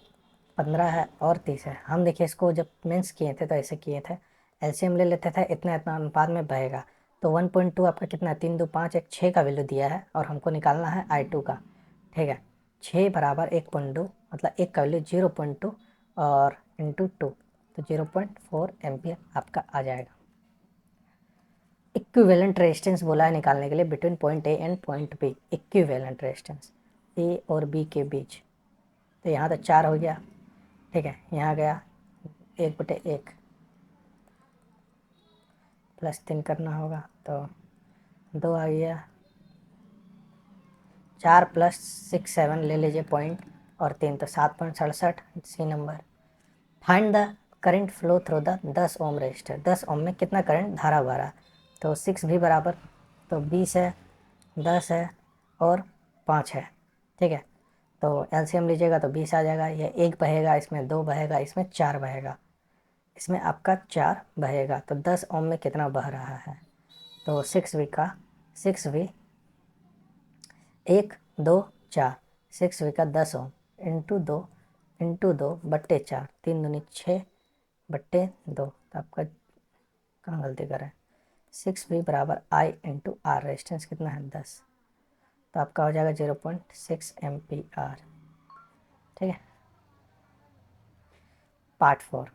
15 है और 30 है। हम देखिए इसको जब मीन्स किए थे तो ऐसे किए थे, एलसीएम ले लेते थे, इतना इतना अनुपात में बहेगा। तो 1.2 आपका कितना, 3 2 5 एक 6 का वैल्यू दिया है, और हमको निकालना है I2 का। ठीक है, 6 बराबर 1.2, मतलब एक का वैल्यू 0.2 और इंटू 2, तो 0.4 एम्पियर आपका आ जाएगा। इक्विवेलेंट रेजिस्टेंस बोला है निकालने के लिए between point A and point B, equivalent resistance A और बी के बीच। तो यहाँ तो 4 हो गया। ठीक है, यहाँ गया 1/1 प्लस 3 करना होगा, तो 2 आ गया। 4 प्लस 6 7 ले लीजिए पॉइंट, और 3 तो 7.67 C number. Find the current flow through the 10 ohm resistor. 10 ohm में कितना करंट धारा बह रहा, तो 6 भी बराबर, तो 20 है, 10 है और 5 है। ठीक है, तो एलसीएम लीजिएगा तो 20 आ जाएगा। ये 1 बहेगा, इसमें 2 बहेगा, इसमें 4 बहेगा, इसमें आपका 4 बहेगा। तो 10 ओम में कितना बह रहा है, तो 6V का 6V 1 2 4, 6V का 10 ओम इंटू 2/4, 3 दूनी 6/2। तो आपका कहाँ गलती करें, 6V बराबर I इंटू आर, रेजिस्टेंस कितना है 10, तो आपका हो जाएगा 0.6 एम्पीआर। ठीक है, पार्ट 4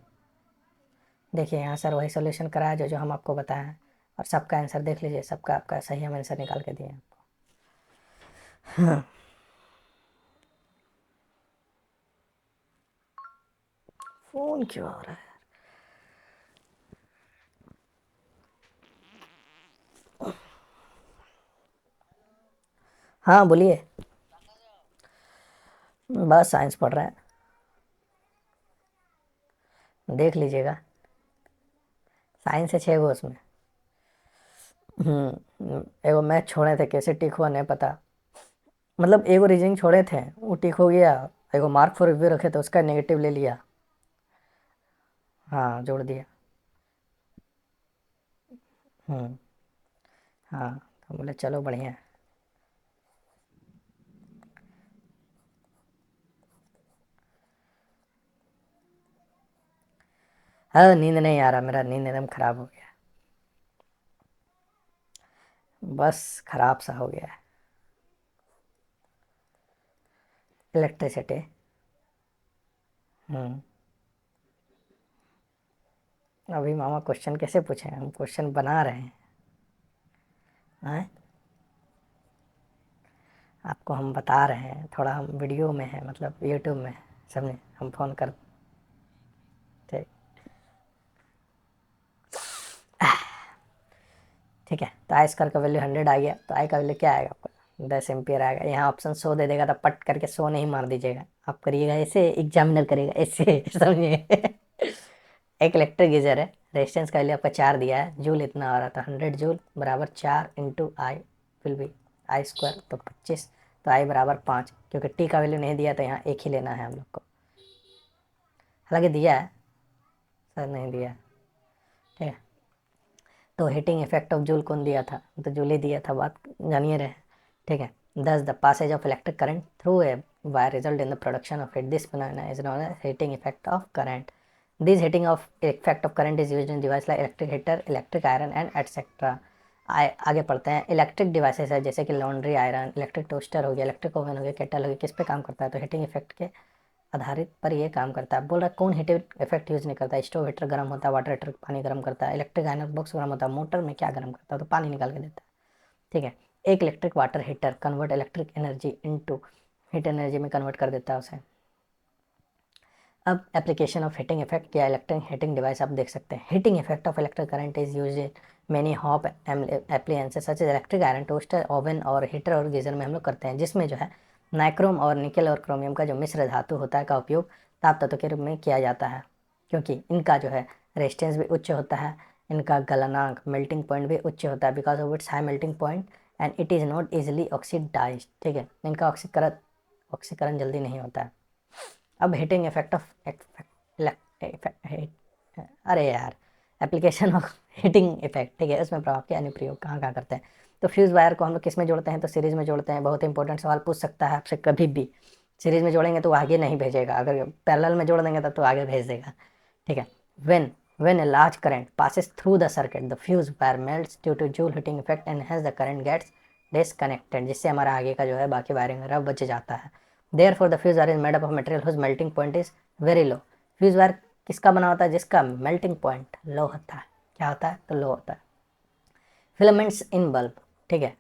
देखिए, यहाँ सर वही सॉल्यूशन कराया जो जो हम आपको बताए हैं, और सबका आंसर देख लीजिए, सबका आपका सही हम आंसर निकाल के दिए हैं आपको। हाँ, फोन क्यों आ रहा है। हाँ बोलिए, बस साइंस पढ़ रहे हैं, देख लीजिएगा, साइंस है 6 गो उसमें। एगो मैथ छोड़े थे, कैसे टिक हुआ नहीं पता, मतलब एगो रीजनिंग छोड़े थे वो टिक हो गया, एगो मार्क फॉर रिव्यू रखे थे उसका नेगेटिव ले लिया। हाँ जोड़ दिया। हम्म, हाँ, तो बोले चलो बढ़िया है। हाँ, नींद नहीं आ रहा, मेरा नींद एकदम खराब हो गया, बस खराब सा हो गया है। इलेक्ट्रिसिटी। हम्म, अभी मामा क्वेश्चन कैसे पूछे, हम क्वेश्चन बना रहे हैं। आपको हम बता रहे हैं, थोड़ा हम वीडियो में है, मतलब यूट्यूब में, समझे, हम फ़ोन कर। ठीक, ठीक है, तो आई स्क्वायर का वैल्यू 100 आ गया, तो आई का वैल्यू क्या आएगा आपका, 10 एम्पियर आएगा। यहाँ ऑप्शन 100 दे देगा तो पट करके 100 नहीं मार दीजिएगा, आप करिएगा ऐसे, एग्जामिनर करेगा ऐसे समझिए। एक इलेक्ट्रिक गीजर है, रेजिस्टेंस का वैल्यू आपका 4 दिया है, जूल इतना आ रहा था, 100 जूल बराबर 4 into I will be I square, तो 25, तो आई बराबर 5, क्योंकि टी का वैल्यू नहीं दिया तो यहाँ एक ही लेना है हम लोग को, हालांकि दिया है, सर नहीं दिया है। ठीक है, तो हीटिंग इफेक्ट ऑफ जूल कौन दिया था, तो जूल ही दिया था, बात जानिए रहे। ठीक है, thus the passage of electric current through a wire result in the production of heat, this phenomena is known as heating effect of current. This heating of effect of current is used in device like electric heater, electric iron and etcetera. आगे पढ़ते हैं, electric devices है जैसे कि laundry iron, electric toaster हो गया, electric oven हो गया, केटल हो गया, किस पे काम करता है, तो हीटिंग इफेक्ट के आधारित पर ये काम करता है। बोल रहा है कौन हीटिंग इफेक्ट यूज नहीं करता है, स्टोव हीटर गर्म होता है, वाटर हीटर पानी गर्म करता है, इलेक्ट्रिक आयरन बॉक्स गर्म होता है, मोटर में क्या गर्म करता है, तो पानी निकाल के देता है। ठीक है, एक electric water heater convert electric energy into heat energy में कन्वर्ट कर देता है उसे। अब एप्लीकेशन ऑफ हीटिंग इफेक्ट या इलेक्ट्रिक हीटिंग डिवाइस आप देख सकते हैं। Heating effect of electric current is use in many hop appliances such as electric iron, toaster, oven और हीटर और गीजर में हम लोग करते हैं, जिसमें जो है नाइक्रोम और निकल और क्रोमियम का जो मिश्र धातु होता है का उपयोग ताप तत्व के रूप में किया जाता है। क्योंकि इनका जो है रेजिस्टेंस भी उच्च होता है, इनका गलनांक मेल्टिंग पॉइंट भी उच्च होता है because of its high melting point and it is not easily oxidise. ठीक है, इनका ऑक्सीकरण जल्दी नहीं होता है। अब हीटिंग इफेक्ट ऑफ अरे यार, एप्लीकेशन ऑफ हीटिंग इफेक्ट, ठीक है, उसमें प्रभाव के अनुप्रयोग कहाँ कहाँ करते हैं। तो फ्यूज़ वायर को हम लोग किस में जोड़ते हैं, तो सीरीज़ में जोड़ते हैं। बहुत इंपॉर्टेंट सवाल पूछ सकता है आपसे कभी भी। सीरीज़ में जोड़ेंगे तो आगे नहीं भेजेगा, अगर पैरेलल में जोड़ देंगे तो आगे भेज देगा। ठीक है, when a large current passes through the circuit, the fuse wire melts due to Joule heating effect and hence the current gets disconnected, जिससे हमारा आगे का जो है बाकी वायरिंग वगैरह बच जाता है। Therefore the fuse wire is made up of material whose melting point is very low। Fuse wire किसका बना होता है, जिसका मेल्टिंग पॉइंट लो होता है। क्या होता है, तो लो होता है। फिलामेंट्स इन बल्ब, ठीक है,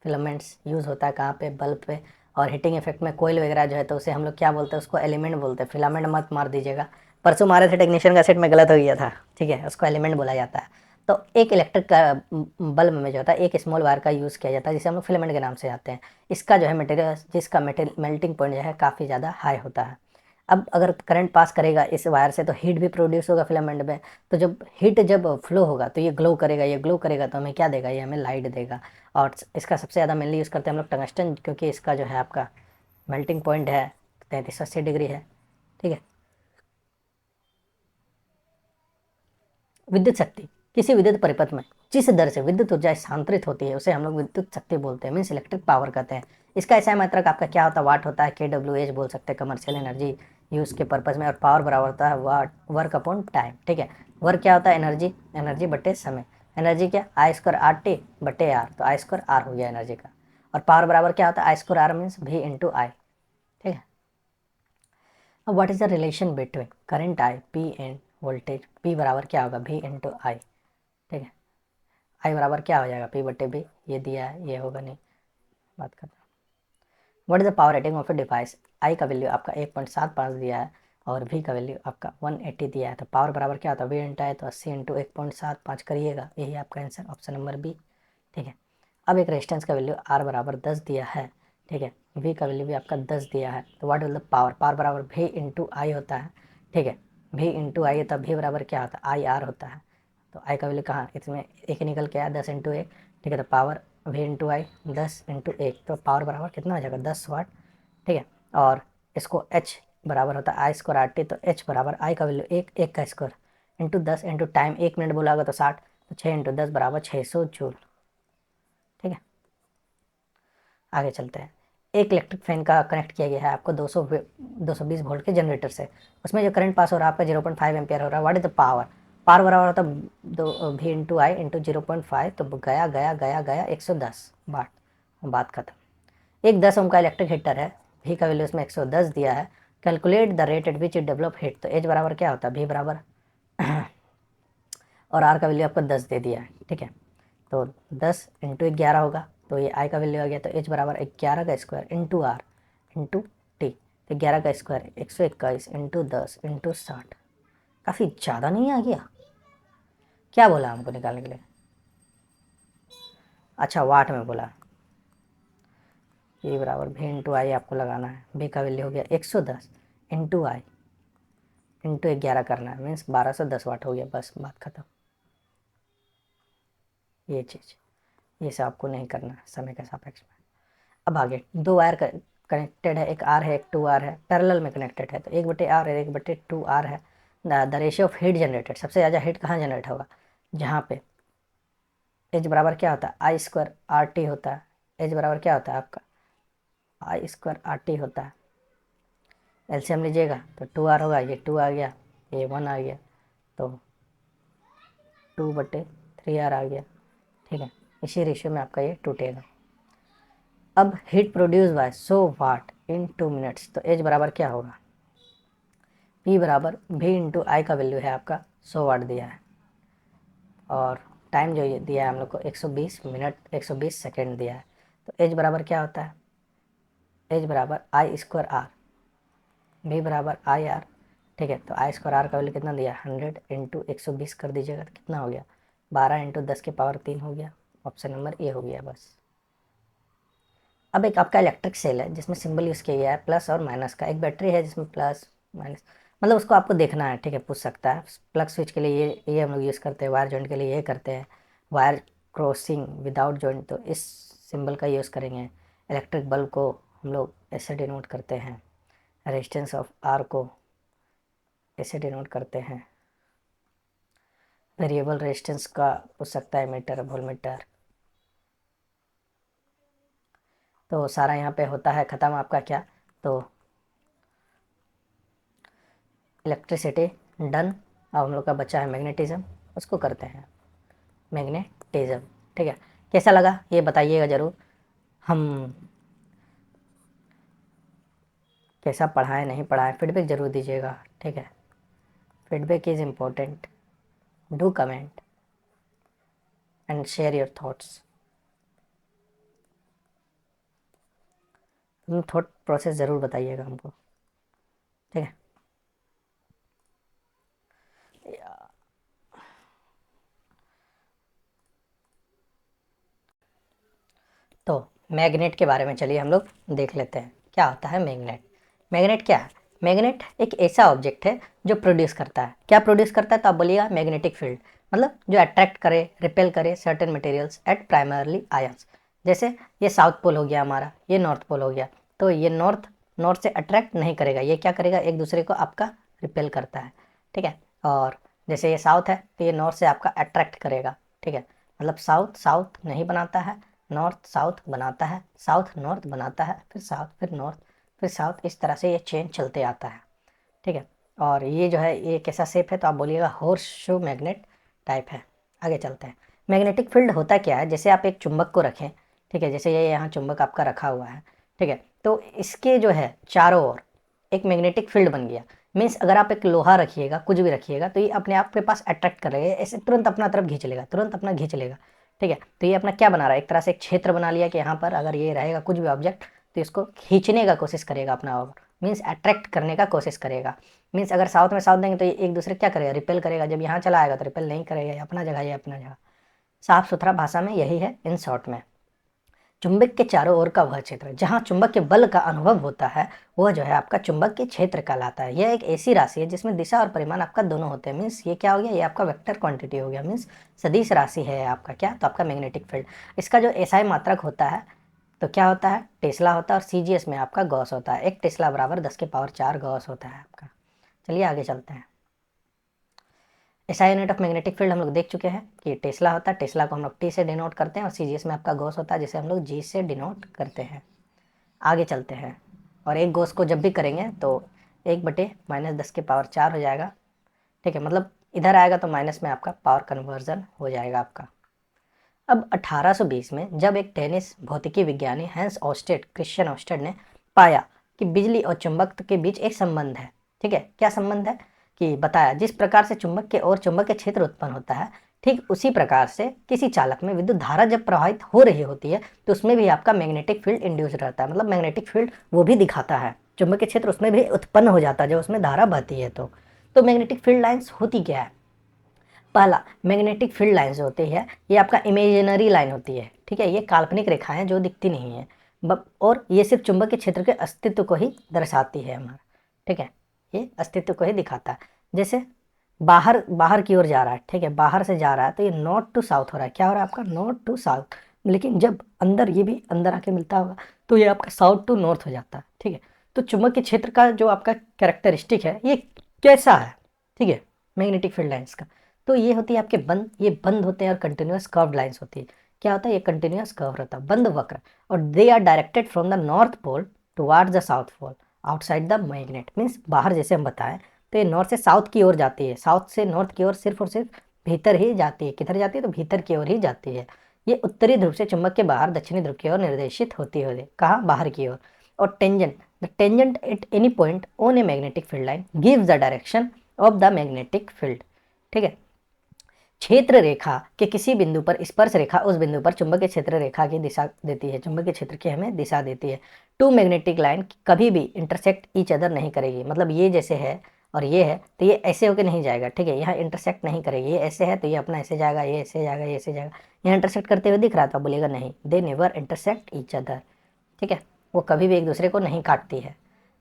फिलामेंट्स यूज़ होता है कहाँ पे, बल्ब पे। और हीटिंग इफेक्ट में कोयल वगैरह जो है तो उसे हम लोग क्या बोलते हैं, उसको एलिमेंट बोलते हैं। फिलामेंट मत मार दीजिएगा, परसों मारे थे टेक्नीशियन का सेट में गलत हो गया था। ठीक है, उसको एलिमेंट बोला जाता है। तो एक इलेक्ट्रिक का बल्ब में जो होता है एक स्मॉल वायर का यूज़ किया जाता है जिसे हम लोग फिलामेंट के नाम से जाते हैं। इसका जो है मटेरियल, जिसका मेल्टिंग पॉइंट जो है काफ़ी ज़्यादा हाई होता है। अब अगर करंट पास करेगा इस वायर से तो हीट भी प्रोड्यूस होगा फिलामेंट में। तो जब हीट जब फ्लो होगा तो ये ग्लो करेगा, ये ग्लो करेगा तो हमें क्या देगा, ये हमें लाइट देगा। और इसका सबसे ज़्यादा मेनली यूज़ करते हैं हम लोग टंगस्टन, क्योंकि इसका जो है आपका मेल्टिंग पॉइंट है 3380 डिग्री है। ठीक है, विद्युत शक्ति, किसी विद्युत परिपथ में जिस दर से विद्युत ऊर्जा स्थानांतरित होती है उसे हम लोग विद्युत शक्ति बोलते हैं, मीन्स इलेक्ट्रिक पावर कहते हैं। इसका ऐसा मात्रक आपका क्या होता है, वाट होता है, KWH बोल सकते हैं, कमर्शियल एनर्जी यूज़ के पर्पज़ में। और पावर बराबर होता है वाट, वर्क अपॉन टाइम। ठीक है, वर्क क्या होता है, एनर्जी, एनर्जी बटे समय। एनर्जी क्या, I²RT बटे आर, तो I²R हो गया एनर्जी का। और पावर बराबर क्या होता है, I²R मीन्स V×I। ठीक है, अब what is the relation between current I, P end voltage P बराबर क्या होगा, V×I। ठीक है, आई बराबर क्या हो जाएगा, P बटे बी, ये दिया है, ये होगा नहीं, बात करता हूँ। What is the power rating of a device, I का वैल्यू आपका 1.75 दिया है और V का वैल्यू आपका 180 दिया है। तो पावर बराबर क्या होता है, V×I, तो 80 × 1.75 करिएगा, यही आपका आंसर, ऑप्शन नंबर बी। ठीक है, अब एक रेजिस्टेंस का वैल्यू R बराबर 10 दिया है। ठीक है, V का वैल्यू भी आपका 10 दिया है। तो what is the power, power बराबर V×I होता है। ठीक है, V×I है, तब V बराबर क्या होता है, IR होता है। तो I का वैल्यू कहाँ, इसमें एक निकल के आया, 10×1। ठीक है, तो पावर V×I 10×1, तो पावर बराबर कितना हो जाएगा, 10 वाट। ठीक है, और इसको H बराबर होता है I²RT, तो H बराबर I का वैल्यू एक का square into 10 into time, 1 minute बोला होगा तो 60, तो 6 × 10 बराबर 600 जूल। ठीक है, आगे चलते हैं। एक इलेक्ट्रिक फैन का कनेक्ट किया गया है आपको 220 वोल्ट के जनरेटर से। उसमें जो करंट पास हो रहा है आपका 0.5 एम्पियर हो रहा है। What is the power, power बराबर होता है V×I × 0.5, तो गया गया गया गया 110 वाट, बात खत्म। एक 10 ओम का इलेक्ट्रिक हीटर है, V का वैल्यू इसमें 110 दिया है। Calculate the rate at which it develop heat, तो H बराबर क्या होता है, V बराबर और R का वैल्यू आपको 10 दे दिया है। ठीक है, तो 10 × 11 होगा, तो ये I का वैल्यू आ गया, तो H बराबर 11 का square into R into T, तो 11 का स्क्वायर 121 इंटू 10 इंटू 60, काफ़ी ज़्यादा नहीं आ गया, क्या बोला हमको निकालने के लिए, अच्छा वाट में बोला। ये बराबर V×I आपको लगाना है, V का वैल्यू हो गया 110 इंटू I इंटू 11 करना है, मीन्स 1210 वाट हो गया, बस बात खत्म। ये चीज़, ये सब आपको नहीं करना समय के सापेक्ष में। अब आगे दो वायर कनेक्टेड है, एक R है एक 2R है, पैरेलल में कनेक्टेड है, तो 1/R है 1/2R है। The ratio of heat generated, सबसे ज़्यादा हीट कहाँ जनरेट होगा, जहाँ पे H बराबर क्या होता है, I²RT होता है। H बराबर क्या होता है आपका, I²RT होता है। एलसीएम लीजिएगा तो 2R होगा, ये 2 आ गया, ये 1 आ गया, तो 2/3R आ गया। ठीक है, इसी रेशियो में आपका ये टूटेगा। अब heat produce by 100 watt in 2 minutes, तो एच बराबर क्या होगा, पी बराबर V×I का वैल्यू है आपका 100 वाट दिया है, और टाइम जो ये दिया है हम लोग को 120 मिनट 120 सेकेंड दिया है। तो एच बराबर क्या होता है, एच बराबर I²R, V बराबर IR। ठीक है, तो I²R का वैल्यू कितना दिया, 100 इंटू 120 कर दीजिएगा तो कितना हो गया, 12 इंटू 10 की पावर 3 हो गया, ऑप्शन नंबर ए हो गया बस। अब एक आपका इलेक्ट्रिक सेल है जिसमें सिंबल यूज़ किया गया है प्लस और माइनस का, एक बैटरी है जिसमें प्लस माइनस, मतलब उसको आपको देखना है, ठीक है, पूछ सकता है। प्लग स्विच के लिए ये हम लोग यूज़ करते हैं, वायर जॉइंट के लिए ये करते हैं, वायर क्रॉसिंग विदाउट जॉइंट तो इस सिंबल का यूज़ करेंगे। इलेक्ट्रिक बल्ब को हम लोग ऐसे डिनोट करते हैं, रेजिस्टेंस ऑफ आर को ऐसे डिनोट करते हैं। वेरिएबल रेजिस्टेंस का पूछ सकता है, मीटर वोल्टमीटर। तो सारा यहाँ पे होता है ख़त्म आपका क्या, तो इलेक्ट्रिसिटी डन। अब हम लोग का बच्चा है मैग्नेटिज्म, उसको करते हैं मैग्नेटिज्म, ठीक है। कैसा लगा ये बताइएगा ज़रूर, हम कैसा पढ़ाएं नहीं पढ़ाएं, फीडबैक ज़रूर दीजिएगा, ठीक है। Feedback is important, do comment and share your thoughts. तुम थॉट प्रोसेस ज़रूर बताइएगा हमको, ठीक है। तो मैग्नेट के बारे में चलिए हम लोग देख लेते हैं, क्या होता है मैग्नेट। मैग्नेट क्या है? मैग्नेट एक ऐसा ऑब्जेक्ट है जो प्रोड्यूस करता है, क्या प्रोड्यूस करता है, तो आप बोलिएगा मैग्नेटिक फील्ड, मतलब जो अट्रैक्ट करे, रिपेल करे certain materials at primarily ions. जैसे ये साउथ पोल हो गया हमारा, ये नॉर्थ पोल हो गया, तो ये नॉर्थ नॉर्थ से अट्रैक्ट नहीं करेगा, ये क्या करेगा, एक दूसरे को आपका रिपेल करता है, ठीक है। और जैसे ये साउथ है तो ये नॉर्थ से आपका अट्रैक्ट करेगा, ठीक है। मतलब साउथ साउथ नहीं बनाता है, नॉर्थ साउथ बनाता है, साउथ नॉर्थ बनाता है, फिर साउथ, फिर नॉर्थ, फिर साउथ, इस तरह से ये चेन चलते आता है, ठीक है। और ये जो है ये कैसा शेप है, तो आप बोलिएगा हॉर्स शू मैग्नेट टाइप है। आगे चलते हैं। मैग्नेटिक फील्ड होता क्या है, जैसे आप एक चुंबक को रखें, ठीक है, जैसे ये यहाँ चुंबक आपका रखा हुआ है, ठीक है, तो इसके जो है चारों ओर एक मैग्नेटिक फील्ड बन गया। मीन्स अगर आप एक लोहा रखिएगा, कुछ भी रखिएगा, तो ये अपने आप के पास अट्रैक्ट कर लेगा, ऐसे तुरंत अपना तरफ खींच लेगा, तुरंत अपना खींच लेगा, ठीक है। तो ये अपना क्या बना रहा है, एक तरह से एक क्षेत्र बना लिया कि यहाँ पर अगर ये रहेगा कुछ भी ऑब्जेक्ट तो इसको खींचने का कोशिश करेगा अपना ओर, मीन्स अट्रैक्ट करने का कोशिश करेगा। मीन्स अगर साउथ में साउथ देंगे तो ये एक दूसरे क्या करेगा, रिपेल करेगा, जब यहाँ चला आएगा तो रिपेल नहीं करेगा, ये अपना जगह, ये अपना जगह। साफ सुथरा भाषा में यही है इन शॉर्ट में। चुंबक के चारों ओर का वह क्षेत्र जहां चुंबक के बल का अनुभव होता है, वह जो है आपका चुंबक के क्षेत्र कहलाता है। यह एक ऐसी राशि है जिसमें दिशा और परिमाण आपका दोनों होते हैं। मीन्स ये क्या हो गया, ये आपका वेक्टर क्वांटिटी हो गया, मीन्स सदिश राशि है आपका क्या, तो आपका मैग्नेटिक फील्ड। इसका जो एसआई मात्रक होता है तो क्या होता है, टेस्ला होता है, और सीजीएस में आपका गॉस होता है। एक टेस्ला बराबर 10⁴ गॉस होता है आपका। चलिए आगे चलते हैं। SI unit of magnetic field हम लोग देख चुके हैं कि टेस्ला होता है, टेस्ला को हम लोग टी से डिनोट करते हैं, और सीजीएस में आपका गॉस होता है जिसे हम लोग जी से डिनोट करते हैं। आगे चलते हैं, और एक गॉस को जब भी करेंगे तो 1/-10⁴ हो जाएगा, ठीक है। मतलब इधर आएगा तो माइनस में आपका पावर कन्वर्जन हो जाएगा आपका। अब 1820 में जब एक टेनिस भौतिकी विज्ञानी हैंस ऑस्टेड, क्रिश्चियन ऑस्टेड ने पाया कि बिजली और चुंबक के बीच एक संबंध है, ठीक है। क्या संबंध है कि बताया, जिस प्रकार से चुंबक के और चुंबकीय क्षेत्र उत्पन्न होता है, ठीक उसी प्रकार से किसी चालक में विद्युत धारा जब प्रवाहित हो रही होती है तो उसमें भी आपका मैग्नेटिक फील्ड इंड्यूस रहता है। मतलब मैग्नेटिक फील्ड वो भी दिखाता है, चुंबकीय क्षेत्र उसमें भी उत्पन्न हो जाता है जब उसमें धारा बहती है। तो मैग्नेटिक फील्ड लाइन्स होती क्या है, पहला मैग्नेटिक फील्ड लाइन जो होती है ये आपका इमेजिनरी लाइन होती है, ठीक है। ये काल्पनिक रेखाएं जो दिखती नहीं है, और ये सिर्फ चुंबकीय क्षेत्र के अस्तित्व को ही दर्शाती है हमारा, ठीक है। ये अस्तित्व को ही दिखाता है। जैसे बाहर बाहर की ओर जा रहा है, ठीक है, बाहर से जा रहा है तो ये नॉर्थ टू साउथ हो रहा है, क्या हो रहा है आपका, नॉर्थ टू साउथ। लेकिन जब अंदर ये भी अंदर आके मिलता होगा तो ये आपका साउथ टू नॉर्थ हो जाता है, ठीक है। तो चुंबकीय क्षेत्र का जो आपका कैरेक्टरिस्टिक है ये कैसा है, ठीक है, मैग्नेटिक फील्ड लाइन्स का। तो ये होती है आपके बंद, ये बंद होते हैं और कंटिन्यूस कर्व्ड लाइंस होती है। क्या होता है, ये कंटिन्यूस कर्व रहता है, बंद वक्र, और they are directed from the north pole towards the south pole outside the magnet. Means बाहर जैसे हम बताएं तो ये नॉर्थ से साउथ की ओर जाती है, साउथ से नॉर्थ की ओर सिर्फ और सिर्फ भीतर ही जाती है। किधर जाती है, तो भीतर की ओर ही जाती है। ये उत्तरी ध्रुव से चुंबक के बाहर दक्षिणी ध्रुव की ओर निर्देशित होती है, कहाँ, बाहर की ओर। और tangent, the tangent at any point on A magnetic field line gives the direction of the magnetic field, ठीक है। क्षेत्र रेखा के किसी बिंदु पर स्पर्श रेखा उस बिंदु पर चुंबकीय क्षेत्र रेखा की दिशा देती है, चुंबकीय क्षेत्र की हमें दिशा देती है। टू मैग्नेटिक लाइन कभी भी इंटरसेक्ट ईच अदर नहीं करेगी, मतलब ये जैसे है और ये है तो ये ऐसे होकर नहीं जाएगा, ठीक है, यहाँ इंटरसेक्ट नहीं करेगी। ये ऐसे है तो ये अपना ऐसे जाएगा, ये ऐसे जाएगा, ये ऐसे जाएगा। यहाँ इंटरसेक्ट करते हुए दिख रहा था, बोलेगा नहीं, they never intersect each other, ठीक है, वो कभी भी एक दूसरे को नहीं काटती है।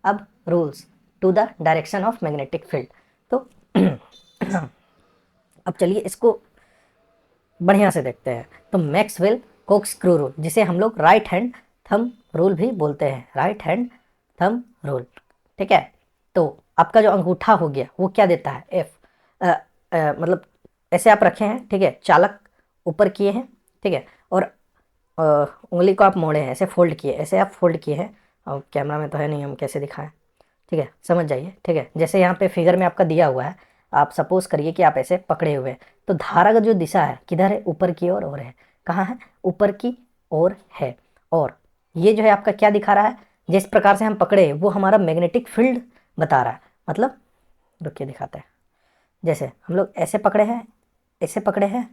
अब rules, to the direction of magnetic field. तो अब चलिए इसको बढ़िया से देखते हैं। तो मैक्सवेल कोक्सक्रू रूल, जिसे हम लोग राइट हैंड थंब रूल भी बोलते हैं, राइट हैंड थंब रूल, ठीक है। तो आपका जो अंगूठा हो गया वो क्या देता है, एफ, मतलब ऐसे आप रखे हैं, ठीक है, चालक ऊपर किए हैं, ठीक है, और उंगली को आप मोड़े हैं, ऐसे फोल्ड किए, ऐसे आप फोल्ड किए हैं, और कैमरा में तो है नहीं, हम कैसे दिखाएं, ठीक है, समझ जाइए, ठीक है। जैसे यहाँ पे फिगर में आपका दिया हुआ है, आप सपोज करिए कि आप ऐसे पकड़े हुए हैं, तो धारा का जो दिशा है किधर है, ऊपर की ओर और है, कहाँ है, ऊपर की ओर है। और ये जो है आपका क्या दिखा रहा है, जिस प्रकार से हम पकड़े वो हमारा मैग्नेटिक फील्ड बता रहा है। मतलब रुकिए दिखाते हैं, जैसे हम लोग ऐसे पकड़े हैं, ऐसे पकड़े हैं,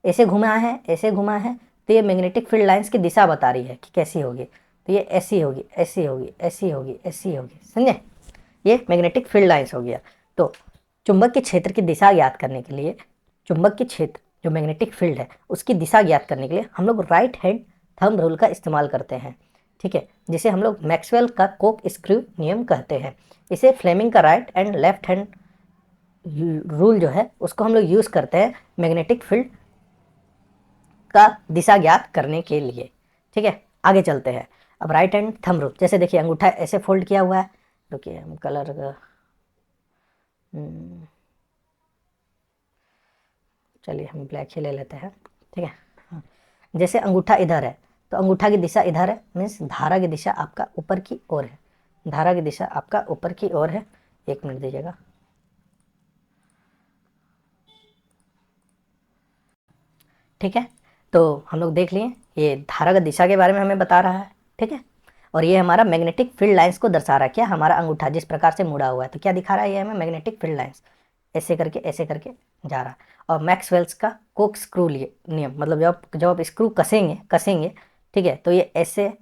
ऐसे घुमा है, ऐसे घुमा है, तो ये मैग्नेटिक फील्ड लाइंस की दिशा बता रही है कि कैसी होगी। तो ये ऐसी होगी, ऐसी होगी, ऐसी होगी, ऐसी होगी, समझे, ये मैग्नेटिक फील्ड लाइंस हो गया। तो चुंबक के क्षेत्र की दिशा ज्ञात करने के लिए, चुंबक के क्षेत्र जो मैग्नेटिक फील्ड है उसकी दिशा ज्ञात करने के लिए हम लोग राइट हैंड थंब रूल का इस्तेमाल करते हैं, ठीक है, जिसे हम लोग मैक्सवेल का कोक स्क्रू नियम कहते हैं। इसे फ्लेमिंग का right and left hand rule जो है उसको हम लोग यूज़ करते हैं मैग्नेटिक फील्ड का दिशा ज्ञात करने के लिए, ठीक है। आगे चलते हैं। अब राइट हैंड थंब रूल, जैसे देखिए अंगूठा ऐसे फोल्ड किया हुआ है, रुकिए हम कलर का, चलिए हम ब्लैक ही ले लेते हैं, ठीक है। हाँ। जैसे अंगूठा इधर है तो अंगूठा की दिशा इधर है, मीन्स धारा की दिशा आपका ऊपर की ओर है, धारा की दिशा आपका ऊपर की ओर है। एक मिनट दीजिएगा, ठीक है। तो हम लोग देख लिए ये धारा का दिशा के बारे में हमें बता रहा है, ठीक है, और ये हमारा मैग्नेटिक फील्ड लाइंस को दर्शा रहा है। क्या, हमारा अंगूठा जिस प्रकार से मुड़ा हुआ है तो क्या दिखा रहा है, ये हमें मैग्नेटिक फील्ड लाइंस ऐसे करके जा रहा है। और मैक्सवेल्स का कोक स्क्रू नियम, मतलब जब आप स्क्रू कसेंगे कसेंगे, ठीक है, तो ये ऐसे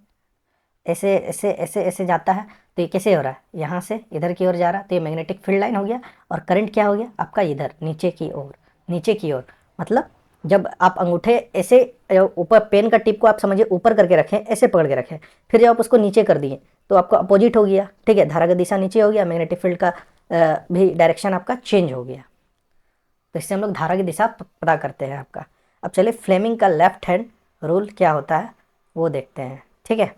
ऐसे ऐसे ऐसे ऐसे जाता है। तो ये कैसे हो रहा है, यहाँ से इधर की ओर जा रहा है, तो ये मैग्नेटिक फील्ड लाइन हो गया। और करंट क्या हो गया आपका, इधर नीचे की ओर, नीचे की ओर। मतलब जब आप अंगूठे ऐसे ऊपर, पेन का टिप को आप समझिए ऊपर करके रखें, ऐसे पकड़ के रखें, फिर जब आप उसको नीचे कर दिए तो आपका अपोजिट हो गया, ठीक है, धारा का दिशा नीचे हो गया, मैग्नेटिक फील्ड का भी डायरेक्शन आपका चेंज हो गया। तो इससे हम लोग धारा की दिशा पता करते हैं आपका। अब चलिए फ्लेमिंग का लेफ्ट हैंड रूल क्या होता है वो देखते हैं, ठीक है।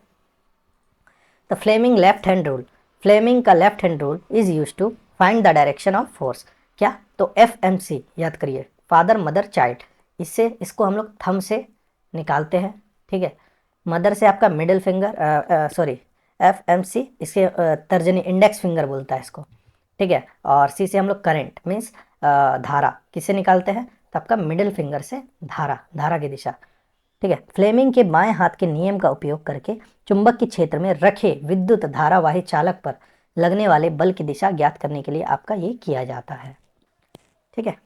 The Fleming left hand rule, Fleming का left hand rule is use to find the direction of force. क्या, तो FMC याद करिए, फादर मदर चाइल्ड, इससे इसको हम लोग थंब से निकालते हैं, ठीक है। मदर से आपका मिडिल फिंगर, सॉरी FMC, इसके तर्जनी इंडेक्स फिंगर बोलता है इसको, ठीक है। और C से हम लोग करंट मीन्स धारा किससे निकालते हैं, तो आपका मिडिल फिंगर से धारा, धारा की दिशा, ठीक है। फ्लेमिंग के बाएं हाथ के नियम का उपयोग करके चुंबक के क्षेत्र में रखे विद्युत धारावाही चालक पर लगने वाले बल की दिशा ज्ञात करने के लिए आपका ये किया जाता है, ठीक है।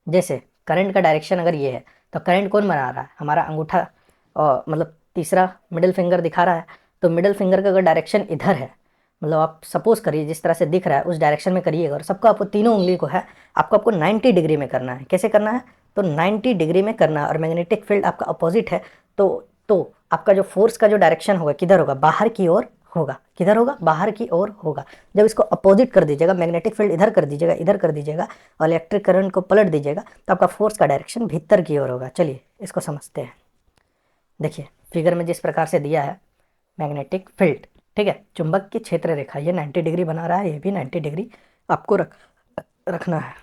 जैसे करंट का डायरेक्शन अगर ये है तो करंट कौन बना रहा है, हमारा अंगूठा, और मतलब तीसरा मिडिल फिंगर दिखा रहा है। तो मिडिल फिंगर का अगर डायरेक्शन इधर है, मतलब आप सपोज करिए जिस तरह से दिख रहा है उस डायरेक्शन में करिएगा, और सबको आपको तीनों उंगली को है आपको 90 डिग्री में करना है। कैसे करना है, तो 90 डिग्री में करना है, और मैग्नेटिक फील्ड आपका अपोजिट है। तो आपका जो फोर्स का जो डायरेक्शन होगा किधर होगा, बाहर की ओर होगा, किधर होगा, बाहर की ओर होगा। जब इसको अपोजिट कर दीजिएगा, मैग्नेटिक फील्ड इधर कर दीजिएगा, इधर कर दीजिएगा, और इलेक्ट्रिक करंट को पलट दीजिएगा, तो आपका फोर्स का डायरेक्शन भीतर की ओर होगा। चलिए इसको समझते हैं। देखिए फिगर में जिस प्रकार से दिया है मैग्नेटिक फील्ड, ठीक है, चुंबक की क्षेत्र रेखा ये 90 डिग्री बना रहा है, ये भी 90 डिग्री आपको रखना है।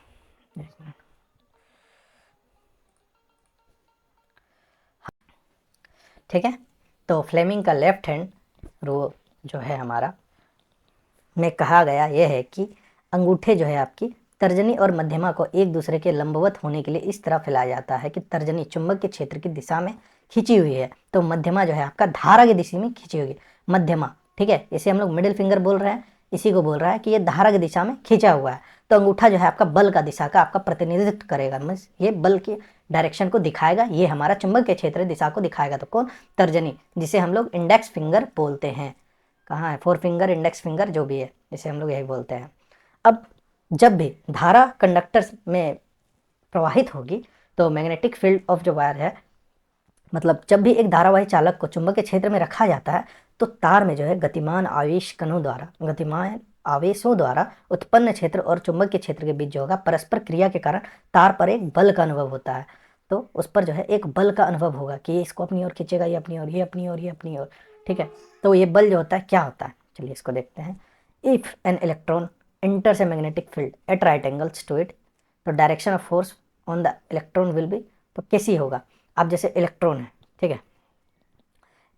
ठीक है, तो फ्लेमिंग का लेफ्ट हैंड रूल जो है हमारा में कहा गया यह है कि अंगूठे जो है आपकी तर्जनी और मध्यमा को एक दूसरे के लंबवत होने के लिए इस तरह फैलाया जाता है कि तर्जनी चुंबक के क्षेत्र की दिशा में खींची हुई है, तो मध्यमा जो है आपका धारा की दिशा में खींची हुई है, मध्यमा, ठीक है। इसे हम लोग मिडिल फिंगर बोल रहे हैं, इसी को बोल रहा है कि ये धारा की दिशा में खींचा हुआ है। तो अंगूठा जो है आपका बल का दिशा का आपका प्रतिनिधित्व करेगा, मीन्स ये बल के डायरेक्शन को दिखाएगा, ये हमारा चुंबक के क्षेत्र दिशा को दिखाएगा। तो कौन, तर्जनी, जिसे हम लोग इंडेक्स फिंगर बोलते हैं। कहाँ है, 4 फिंगर, इंडेक्स फिंगर जो भी है, इसे हम लोग यही बोलते हैं। अब जब भी धारा कंडक्टर में प्रवाहित होगी तो मैग्नेटिक फील्ड ऑफ जो वायर है, मतलब जब भी एक धारावाही चालक को चुंबक के क्षेत्र में रखा जाता है तो तार में जो है गतिमान आवेश कणों द्वारा, गतिमान आवेशों द्वारा उत्पन्न क्षेत्र और चुंबकीय क्षेत्र के बीच जो होगा परस्पर क्रिया के कारण तार पर एक बल का अनुभव होता है। तो उस पर जो है एक बल का अनुभव होगा कि ये इसको अपनी ओर खींचेगा, ये अपनी ओर, ये अपनी ओर, ये अपनी ओर, ठीक है। तो ये बल जो होता है क्या होता है, चलिए इसको देखते हैं। If an electron enters a magnetic field at right angles to it, तो direction of force on the electron will be, तो कैसी होगा। अब जैसे इलेक्ट्रॉन है, ठीक है,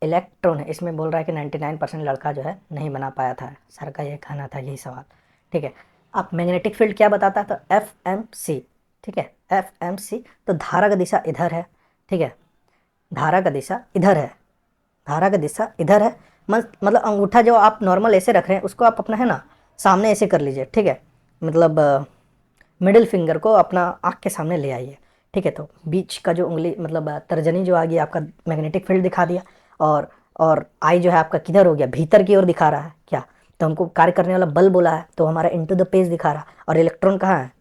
इलेक्ट्रॉन है, इसमें बोल रहा है कि 99% लड़का जो है नहीं बना पाया था, सर का ये कहना था, यही सवाल, ठीक है। अब मैग्नेटिक फील्ड क्या बताता है, तो एफ एम सी, ठीक है, एफ एम सी, तो धारा का दिशा इधर है, ठीक है, धारा का दिशा इधर है, धारा का दिशा इधर है, मतलब अंगूठा जो आप नॉर्मल ऐसे रख रहे हैं उसको आप अपना है ना सामने ऐसे कर लीजिए, ठीक है, मतलब मिडिल फिंगर को अपना आँख के सामने ले आइए, ठीक है। तो बीच का जो उंगली मतलब तर्जनी जो आ गई आपका मैग्नेटिक फील्ड दिखा दिया, और आई जो है आपका किधर हो गया, भीतर की ओर दिखा रहा है क्या, तो हमको कार्य करने वाला बल बोला है, तो हमारा इनटू द पेज दिखा रहा है, और इलेक्ट्रॉन कहाँ है,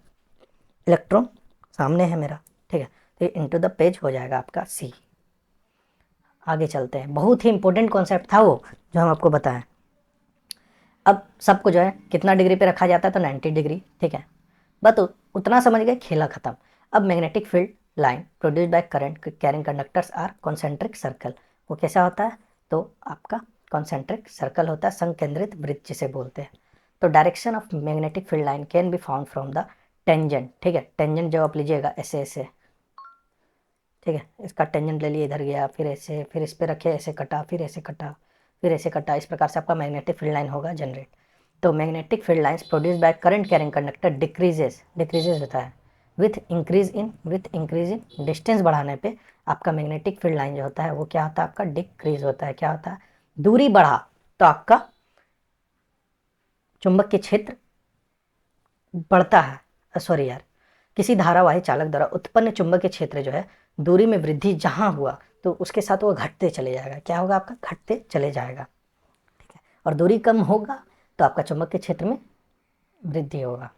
इलेक्ट्रॉन सामने है मेरा, ठीक है, तो ये इनटू द पेज हो जाएगा आपका सी। आगे चलते हैं, बहुत ही इंपॉर्टेंट कॉन्सेप्ट था वो जो हम आपको बताएं। अब सबको जो है कितना डिग्री पे रखा जाता है, तो 90 डिग्री, ठीक है, बस उतना समझ गए, खेला खत्म। अब magnetic field line produce by current carrying conductors are concentric circle, वो कैसा होता है, तो आपका कॉन्सेंट्रिक सर्कल होता है, संकेंद्रित वृत्त जिसे बोलते हैं। तो direction of magnetic field line can be found from the tangent, ठीक है, टेंजेंट जब आप लीजिएगा ऐसे ऐसे, ठीक है, इसका टेंजेंट ले लिए, इधर गया, फिर ऐसे, फिर इस पे रखे, ऐसे कटा, फिर ऐसे कटा, फिर ऐसे कटा, इस प्रकार से आपका मैग्नेटिक फील्ड लाइन होगा जनरेट। तो magnetic field lines produce by current carrying conductor decreases होता है विथ इंक्रीज इन डिस्टेंस बढ़ाने पे आपका मैग्नेटिक फील्ड लाइन जो होता है वो क्या होता है, आपका डिक्रीज होता है। क्या होता है, दूरी बढ़ा तो आपका चुंबकीय क्षेत्र बढ़ता है, सॉरी यार, किसी धारावाही चालक द्वारा उत्पन्न चुंबकीय क्षेत्र जो है दूरी में वृद्धि जहां हुआ तो उसके साथ वो घटते चले जाएगा, क्या होगा आपका, घटते चले जाएगा, ठीक है, और दूरी कम होगा तो आपका चुंबकीय क्षेत्र में वृद्धि होगा।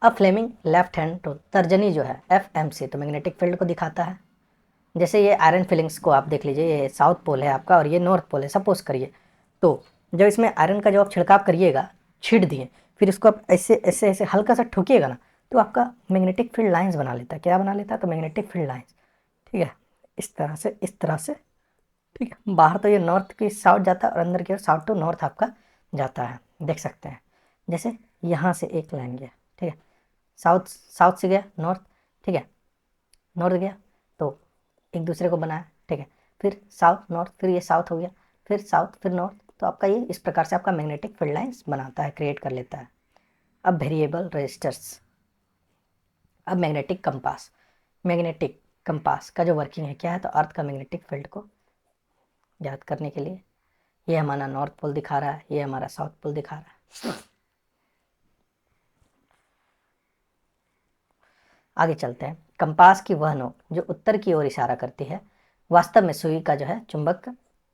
अब फ्लेमिंग लेफ्ट हैंड टू तर्जनी जो है एफ एम सी, तो मैग्नेटिक फील्ड को दिखाता है। जैसे ये आयरन फिलिंग्स को आप देख लीजिए, ये साउथ पोल है आपका और ये नॉर्थ पोल है सपोज करिए, तो जब इसमें आयरन का जो आप छिड़काव करिएगा, छीट दिए, फिर इसको आप ऐसे ऐसे ऐसे हल्का सा ठोकिएगा ना, तो आपका मैग्नेटिक फील्ड लाइंस बना लेता है। क्या बना लेता है, तो मैग्नेटिक फील्ड लाइंस, ठीक है, इस तरह से, इस तरह से, ठीक है। बाहर तो ये नॉर्थ की साउथ जाता है और अंदर की ओर साउथ टू नॉर्थ आपका जाता है, देख सकते हैं। जैसे यहाँ से एक लाइन गया, ठीक है, साउथ साउथ से गया नॉर्थ, ठीक है, नॉर्थ गया तो एक दूसरे को बनाया, ठीक है, फिर साउथ नॉर्थ, फिर ये साउथ हो गया, फिर साउथ, फिर नॉर्थ, तो आपका ये इस प्रकार से आपका मैग्नेटिक फील्ड लाइंस बनाता है, क्रिएट कर लेता है। अब वेरिएबल रजिस्टर्स। अब मैग्नेटिक कंपास का जो वर्किंग है क्या है, तो अर्थ का मैग्नेटिक फील्ड को याद करने के लिए ये हमारा नॉर्थ पोल दिखा रहा है, ये हमारा साउथ पोल दिखा रहा है। आगे चलते हैं। कंपास की वह नोक जो उत्तर की ओर इशारा करती है, वास्तव में सुई का जो है चुंबक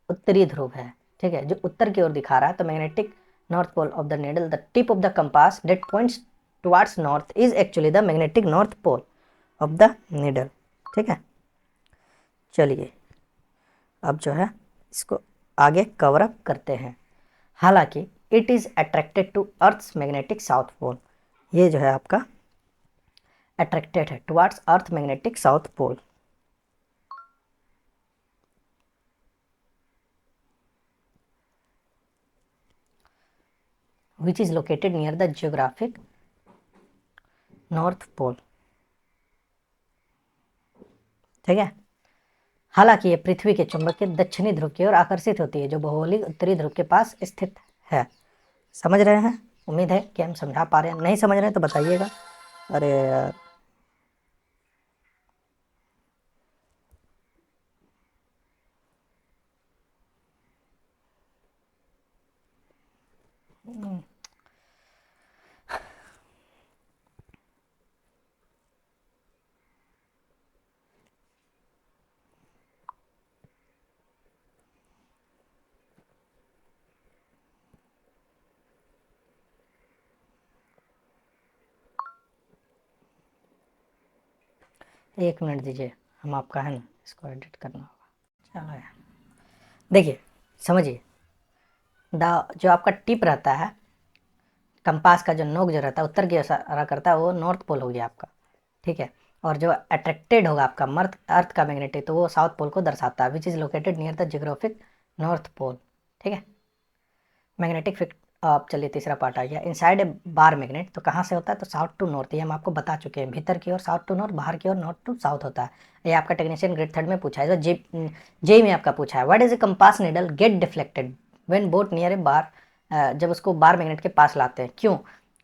उत्तरी ध्रुव है, ठीक है, जो उत्तर की ओर दिखा रहा है। तो magnetic north pole of the needle, the tip of the compass that points towards north is actually the magnetic north pole of the needle, ठीक है। चलिए अब जो है इसको आगे कवर अप करते हैं। हालांकि it is attracted to earth's magnetic south pole, ये जो है आपका अट्रैक्टेड है towards earth magnetic south pole, which is located near the geographic north pole, ठीक है। हालांकि ये पृथ्वी के चुंबक के दक्षिणी ध्रुव की ओर आकर्षित होती है जो भौगोलिक उत्तरी ध्रुव के पास स्थित है। समझ रहे हैं, उम्मीद है कि हम समझा पा रहे हैं, नहीं समझ रहे हैं तो बताइएगा। अरे यार एक मिनट दीजिए, हम आपका है ना इसको एडिट करना होगा। चलो यार देखिए, समझिए, द जो आपका टिप रहता है कंपास का जो नोक जो रहता है उत्तर की इशारा करता है, वो नॉर्थ पोल हो गया आपका, ठीक है। और जो अट्रैक्टेड होगा आपका मर्थ अर्थ का मैग्नेटिक, तो वो साउथ पोल को दर्शाता है, which is located near the geographic north pole, ठीक है। मैग्नेटिक फिक्ट, अब चलिए तीसरा पार्ट आ गया, इनसाइड ए बार मैग्नेट, तो कहाँ से होता है, तो साउथ टू नॉर्थ, ये हम आपको बता चुके हैं, भीतर की ओर साउथ टू नॉर्थ, बाहर की ओर नॉर्थ टू साउथ होता है। ये आपका टेक्नीशियन ग्रेड थर्ड में पूछा है, जे में आपका पूछा है, what is a compass needle get deflected when brought near a bar, जब उसको बार मैग्नेट के पास लाते हैं, क्यों,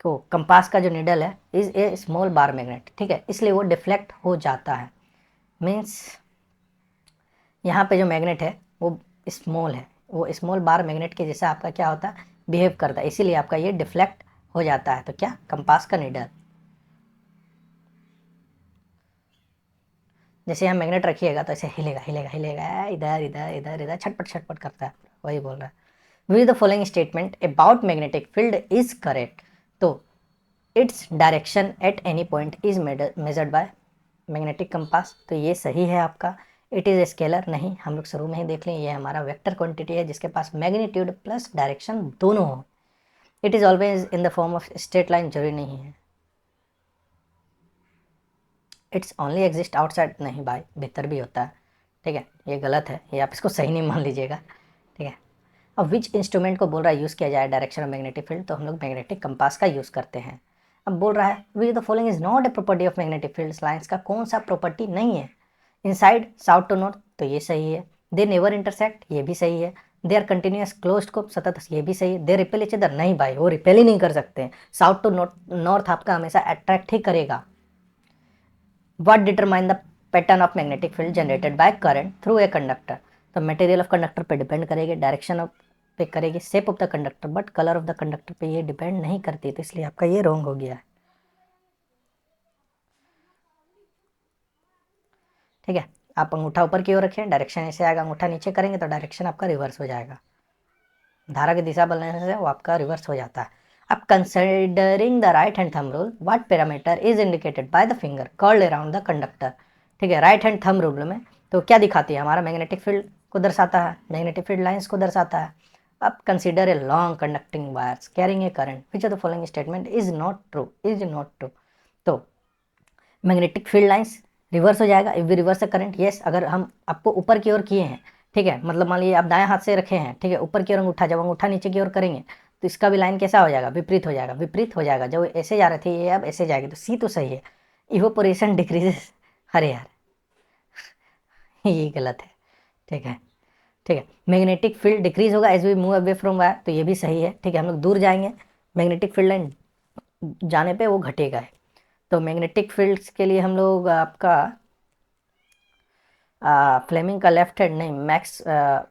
तो कंपास का जो नीडल है is a small bar magnet, ठीक है, इसलिए वो डिफ्लेक्ट हो जाता है। मीन्स यहाँ पे जो मैग्नेट है वो स्मॉल है, वो स्मॉल बार मैग्नेट के जैसा आपका क्या होता है, बिहेव करता है, इसीलिए आपका ये डिफ्लेक्ट हो जाता है। तो क्या, कंपास का नीडल, जैसे यहाँ मैग्नेट रखिएगा तो ऐसे हिलेगा हिलेगा हिलेगा, इधर इधर इधर इधर छटपट छटपट करता है, वही बोल रहा है। With the following statement about magnetic field is correct, तो its direction at any point is measured by magnetic compass, तो ये सही है आपका। इट इज़ स्केलर, नहीं, हम लोग शुरू में ही देख लें, ये हमारा वेक्टर क्वांटिटी है जिसके पास मैग्नीट्यूड प्लस डायरेक्शन दोनों हो। It is always in the form of straight line, जरूरी नहीं है। इट्स ओनली एग्जिस्ट आउटसाइड, नहीं भाई, भीतर भी होता है, ठीक है, ये गलत है, ये आप इसको सही नहीं मान लीजिएगा, ठीक है। अब विच इंस्ट्रूमेंट को बोल रहा है यूज़ किया जाए डायरेक्शन ऑफ मैग्नेटिक फील्ड, तो हम लोग मैग्नेटिक कंपास का यूज़ करते हैं। अब बोल रहा है विच the following is not a property of magnetic field, lines का कौन सा प्रॉपर्टी नहीं है, इनसाइड साउथ टू नॉर्थ, तो ये सही है, दे नेवर इंटरसेक्ट, ये भी सही है, दे आर कंटिन्यूस क्लोज्ड को सतत, ये भी सही है, दे रिपेल इच अदर, नहीं भाई, वो रिपेल ही नहीं कर सकते, साउथ टू नॉर्थ आपका हमेशा अट्रैक्ट ही करेगा। What determine the pattern of magnetic field generated by current through a conductor, तो मटेरियल ऑफ कंडक्टर पे डिपेंड करेगी, डायरेक्शन ऑफ पे करेगी, shape of the conductor, but colour of the conductor पे ये डिपेंड नहीं करती, तो इसलिए आपका ये रॉन्ग हो गया है, ठीक है। आप अंगूठा ऊपर की ओर रखें, डायरेक्शन ऐसे आएगा, अंगूठा नीचे करेंगे तो डायरेक्शन आपका रिवर्स हो जाएगा, धारा की दिशा बदलने से वो आपका रिवर्स हो जाता है। अब considering the right hand thumb rule, what parameter is indicated by the finger curled around the conductor, ठीक है, राइट हैंड थंब रूल में तो क्या दिखाती है, हमारा मैग्नेटिक फील्ड को दर्शाता है, मैग्नेटिक फील्ड लाइंस को दर्शाता है। अब consider a long conducting wires carrying a current, which of the following statement is not true, is not true, तो मैग्नेटिक फील्ड लाइंस रिवर्स हो जाएगा if we reverse the current, yes, अगर हम आपको ऊपर की ओर किए हैं, ठीक है, मतलब मान लीजिए आप दाएं हाथ से रखे हैं, ठीक है, ऊपर की ओर अंगूठा, जब अंगूठा नीचे की ओर करेंगे तो इसका भी लाइन कैसा हो जाएगा, विपरीत हो जाएगा, विपरीत हो जाएगा, जब ऐसे जा रहे थे ये अब ऐसे जाएगी, तो सी तो सही है, इवोपोरेशन डिक्रीजेस, अरे यार ये गलत है, ठीक है, ठीक है, मैग्नेटिक फील्ड डिक्रीज होगा as we move away from wire, तो ये भी सही है, ठीक है, हम लोग दूर जाएंगे मैग्नेटिक फील्ड लाइन जाने पे वो घटेगा है, तो मैग्नेटिक फील्ड्स के लिए हम लोग आपका फ्लेमिंग का लेफ्ट हैंड नहीं,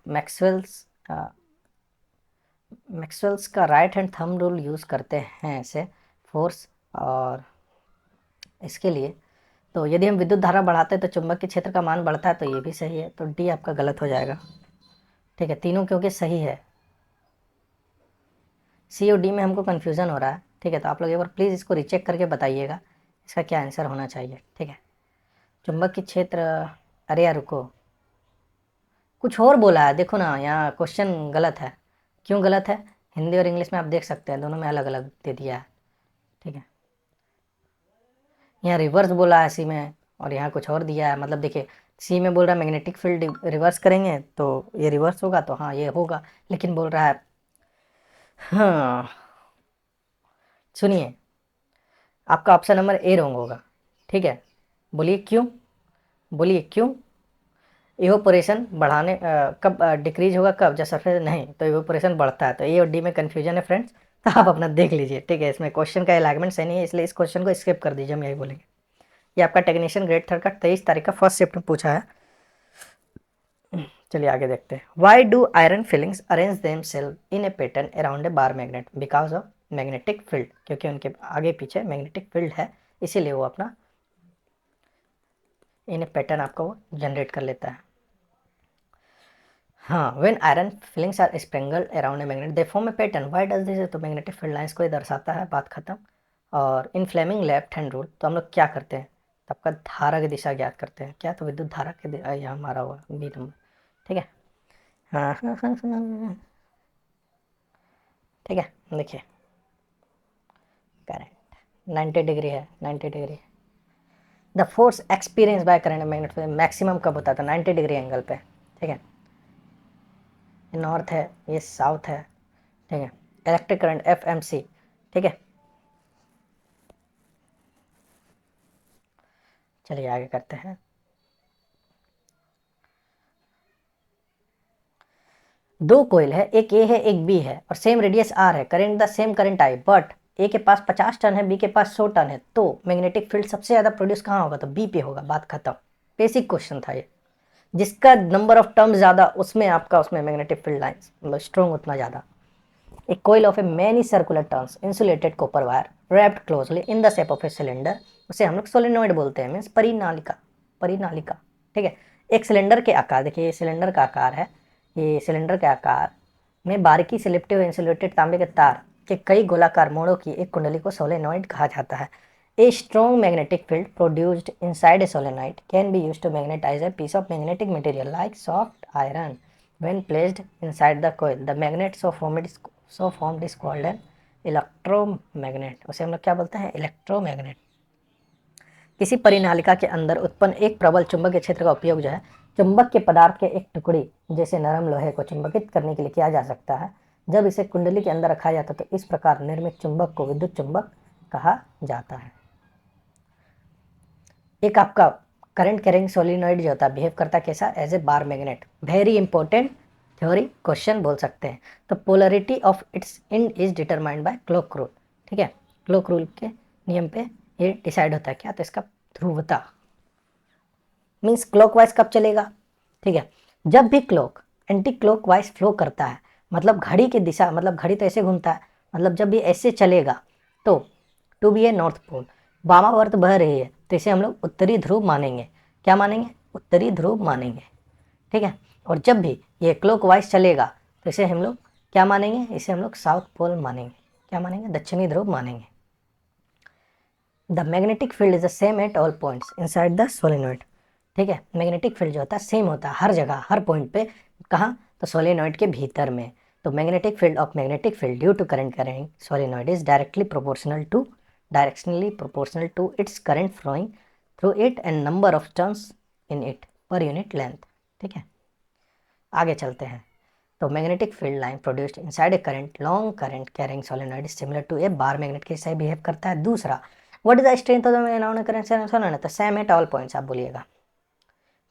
मैक्सवेल्स का right hand thumb rule use करते हैं ऐसे फोर्स, और इसके लिए तो यदि हम विद्युत धारा बढ़ाते हैं तो चुंबकीय क्षेत्र का मान बढ़ता है, तो ये भी सही है, तो डी आपका गलत हो जाएगा, ठीक है, तीनों क्योंकि सही है, सी और डी में हमको कन्फ्यूज़न हो रहा है, ठीक है, तो आप लोग एक बार प्लीज़ इसको रिचेक करके बताइएगा इसका क्या आंसर होना चाहिए, ठीक है। चुंबकीय क्षेत्र, अरे यार रुको, कुछ और बोला है, देखो ना यहाँ क्वेश्चन गलत है, क्यों गलत है, हिंदी और इंग्लिश में आप देख सकते हैं, दोनों में अलग अलग दे दिया है, ठीक है, यहाँ रिवर्स बोला है सी में और यहाँ कुछ और दिया है, मतलब देखिए सी में बोल रहा है मैग्नेटिक फील्ड रिवर्स करेंगे तो ये रिवर्स होगा, तो हाँ ये होगा, लेकिन बोल रहा है, हाँ सुनिए, आपका ऑप्शन नंबर ए रॉन्ग होगा, ठीक है, बोलिए क्यों, बोलिए क्यों, इवोपोरेशन बढ़ाने कब डिक्रीज होगा, कब, जब सरफेस, नहीं, तो इवोपोरेशन बढ़ता है, तो ए और डी में कन्फ्यूजन है फ्रेंड्स, तो आप अपना देख लीजिए, ठीक है, इसमें क्वेश्चन का अलाइनमेंट सही नहीं है, इसलिए इस क्वेश्चन को स्किप कर दीजिए, हम यही बोलेंगे। ये आपका टेक्नीशियन ग्रेड थर्ड का 23 तारीख का फर्स्ट शिफ्ट में पूछा है। चलिए आगे देखते हैं, why do iron filings arrange themselves in a pattern around a bar magnet, because of magnetic field, क्योंकि उनके आगे पीछे मैग्नेटिक फील्ड है, इसीलिए वो अपना इन ए पैटर्न आपका वो जनरेट कर लेता है। हाँ, when iron filings are sprinkled around a magnet they form a pattern, why does this, तो मैग्नेटिक फील्ड लाइंस को ही दर्शाता है, बात खत्म। और इन फ्लेमिंग लेफ्ट हैंड रूल, तो हम लोग क्या करते हैं, तो आपका धारा की दिशा ज्ञात करते हैं, क्या, तो विद्युत धारा के यहाँ हमारा हुआ बी नंबर, ठीक है, हाँ, ठीक है, देखिए करंट 90 डिग्री है, 90 degree. The force experience by current magnet field maximum कब होता था? 90 डिग्री एंगल पे, ठीक है। ये नॉर्थ है, ये साउथ है, ठीक है। इलेक्ट्रिक करंट FMC, ठीक है। चलिए आगे करते हैं। दो कोयल है, एक ए है एक बी है और सेम रेडियस आर है, current the same current I, but A के पास 50 टन है, बी के पास 100 टन है, तो मैग्नेटिक फील्ड सबसे ज्यादा प्रोड्यूस कहाँ होगा? तो बी पे होगा। बात खत्म। बेसिक क्वेश्चन था ये। जिसका नंबर ऑफ टर्म्स ज्यादा उसमें आपका उसमें मैग्नेटिक फील्ड लाइंस मतलब स्ट्रॉन्ग उतना ज्यादा। A coil of a many circular turns insulated copper wire wrapped closely in the shape of a cylinder, उसे हम लोग सोलेनोइड बोलते हैं, मीन्स परिनालिका, परिनालिका, ठीक है। एक सिलेंडर के आकार, देखिए ये सिलेंडर का आकार है, ये सिलेंडर के आकार में बारीकी से लिपटे हुए इंसुलेटेड तांबे के तार के कई गोलाकार मोड़ों की एक कुंडली को सोलेनोइड कहा जाता है। A strong magnetic field produced inside a solenoid can be used to magnetize a piece of magnetic material like soft iron. When placed inside the coil, the magnet so formed is called an electromagnet. उसे हम लोग क्या बोलते हैं? Electromagnet. किसी परिनालिका के अंदर उत्पन्न एक प्रबल चुंबकीय क्षेत्र का उपयोग जो है चुंबक के पदार्थ के एक टुकड़ी जैसे नरम लोहे को चुंबकित करने के लिए किया जा सकता है। जब इसे कुंडली के अंदर रखा जाता है तो इस प्रकार निर्मित चुंबक को विद्युत चुंबक कहा जाता है। एक आपका करंट कैरिंग सोलिनॉइड जो होता है बिहेव करता कैसा? As a bar magnet. Very important theory question बोल सकते हैं। तो polarity of its end is determined by clock rule, ठीक है। क्लॉक रूल के नियम पे ये डिसाइड होता है क्या? तो इसका ध्रुवता मीन्स क्लॉकवाइज कब चलेगा, ठीक है। जब भी क्लॉक एंटी क्लॉकवाइज फ्लो करता है, मतलब घड़ी की दिशा, मतलब घड़ी तो ऐसे घूमता है, मतलब जब भी ऐसे चलेगा तो to be a north pole, वामावर्त बह रही है तो इसे हम लोग उत्तरी ध्रुव मानेंगे। क्या मानेंगे? उत्तरी ध्रुव मानेंगे, ठीक है। और जब भी ये क्लॉकवाइज चलेगा तो इसे हम लोग क्या मानेंगे? इसे हम लोग साउथ पोल मानेंगे। क्या मानेंगे? दक्षिणी ध्रुव मानेंगे। The magnetic field is the same at all points inside the solenoid, ठीक है। मैग्नेटिक फील्ड जो होता है सेम होता है हर जगह, हर पॉइंट पे। कहाँ? तो सोलेनोइड के भीतर में। तो magnetic field of magnetic field due to current carrying solenoid is directionally proportional to its current flowing through it and number of turns in it per unit length, ठीक है। आगे चलते हैं। तो magnetic field line produced inside a current long current carrying solenoid similar to a bar magnet के जैसे behave करता है। दूसरा, what is the strength of the current solenoid? तो सेम एट ऑल पॉइंट्स आप बोलिएगा,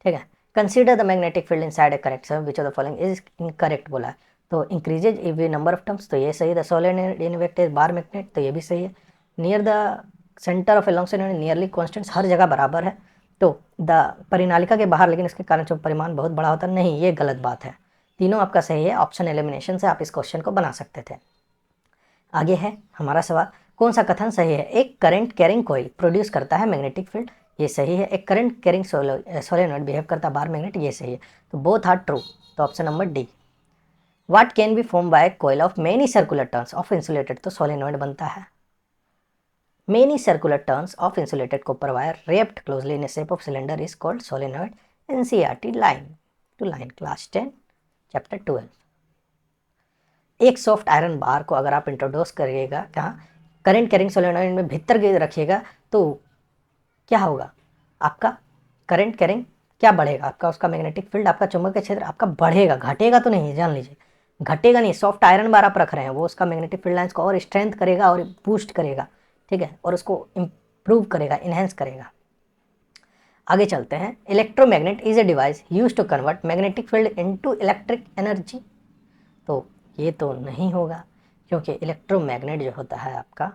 ठीक है। Consider the magnetic field inside a current which of the following is incorrect बोला। तो increases if we number of terms, तो ये सही है। The solenoid इनवेक्ट is bar magnet, तो ये भी सही है। Near the centre of a long solenoid nearly constants, हर जगह बराबर है। तो द परिनालिका के बाहर लेकिन इसके कारण जो परिमाण बहुत बड़ा होता है, नहीं, ये गलत बात है। तीनों आपका सही है। ऑप्शन एलिमिनेशन से आप इस क्वेश्चन को बना सकते थे। आगे है हमारा सवाल, कौन सा कथन सही है? एक करंट कैरिंग कॉइल प्रोड्यूस करता है मैग्नेटिक फील्ड, ये सही है। एक करंट कैरिंग सोलेनोइड बिहेव करता है बार मैग्नेट, ये सही है। तो बोथ आर ट्रू, तो option number D. What can be form by coil of many circular turns of insulated, तो सोलेनोइड बनता है। Many circular turns of insulated copper wire wrapped closely in a shape of cylinder is called solenoid। NCERT line to line class 10 chapter 12। एक soft iron bar को अगर आप introduce करिएगा कहाँ? Current carrying solenoid में भीतर के रखिएगा तो क्या होगा? आपका करंट कैरिंग क्या बढ़ेगा? आपका उसका मैग्नेटिक फील्ड, आपका चुंबकीय क्षेत्र आपका बढ़ेगा, घटेगा तो नहीं, जान लीजिए, घटेगा नहीं। सॉफ्ट आयरन बार आप रख रहे हैं, वो उसका मैग्नेटिक फील्ड लाइन्स को और स्ट्रेंथ करेगा और बूस्ट करेगा, ठीक है, और उसको इम्प्रूव करेगा, इनहेंस करेगा। आगे चलते हैं। Electromagnet is a device use to convert magnetic field into electric energy, तो ये तो नहीं होगा, क्योंकि इलेक्ट्रोमैग्नेट जो होता है आपका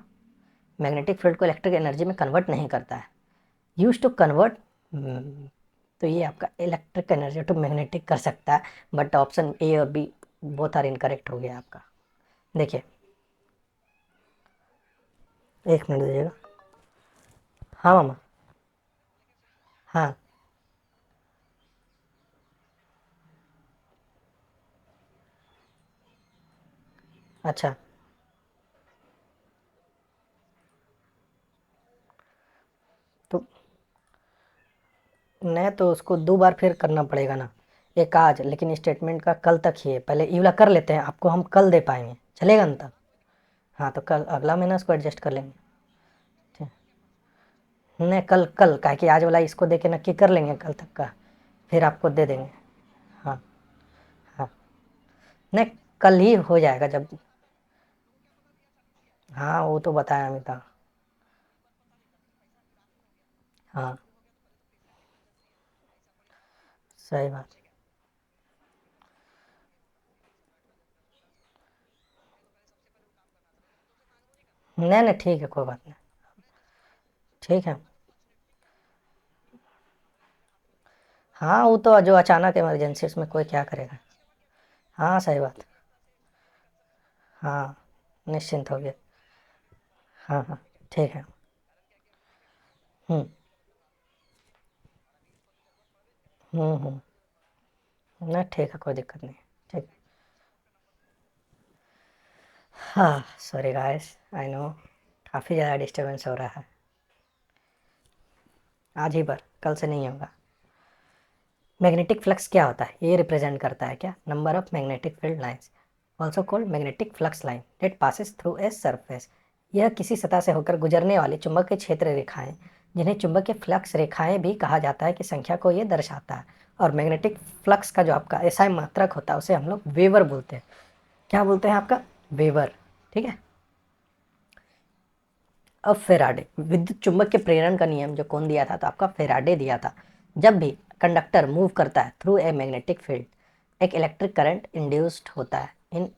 मैग्नेटिक फील्ड को इलेक्ट्रिक एनर्जी में कन्वर्ट नहीं करता है। यूज टू कन्वर्ट, तो ये आपका इलेक्ट्रिक एनर्जी टू मैग्नेटिक कर सकता है, बट ऑप्शन ए और बी बोथ आर इनकरेक्ट हो गया आपका। देखिए, एक मिनट दीजिएगा। हाँ मामा, हाँ अच्छा, तो नहीं तो उसको दो बार फिर करना पड़ेगा ना। एक आज, लेकिन स्टेटमेंट का कल तक ही है, पहले ये वाला कर लेते हैं, आपको हम कल दे पाएंगे, चलेगा ना तब? हाँ तो कल अगला महीना उसको एडजस्ट कर लेंगे। नहीं, कल कल का कि आज वाला इसको दे के नक्की कर लेंगे कल तक का, फिर आपको दे देंगे। हाँ हाँ, नहीं कल ही हो जाएगा जब। हाँ वो तो बताया अमिता। हाँ सही बात। नहीं नहीं ठीक है, कोई बात नहीं। ठीक है। हाँ वो तो जो अचानक इमरजेंसी, उसमें कोई क्या करेगा। हाँ सही बात। हाँ निश्चिंत हो गया। हाँ हाँ ठीक है। हम्म नहीं ठीक है, कोई दिक्कत नहीं। ठीक। हाँ सॉरी गाइस, आई नो काफ़ी ज़्यादा डिस्टरबेंस हो रहा है। आज ही पर, कल से नहीं होगा। मैग्नेटिक फ्लक्स क्या होता है, ये रिप्रेजेंट करता है क्या, number of magnetic field lines, also called magnetic flux line that passes through a surface. यह किसी सतह से होकर गुजरने वाली चुंबकीय क्षेत्र रेखाएं, जिन्हें चुंबकीय फ्लक्स रेखाएं भी कहा जाता है, की संख्या को ये दर्शाता है। और मैग्नेटिक फ्लक्स का जो आपका एसआई मात्रक होता है, उसे हम लोग वेवर बोलते हैं। क्या बोलते हैं आपका, वेवर। ठीक है। अब फेराडे, विद्युत चुंबक के प्रेरण का नियम जो कौन दिया था, तो आपका फेराडे दिया था। जब भी कंडक्टर मूव करता है थ्रू ए मैग्नेटिक फील्ड, एक इलेक्ट्रिक करंट इंड्यूस्ड होता है इन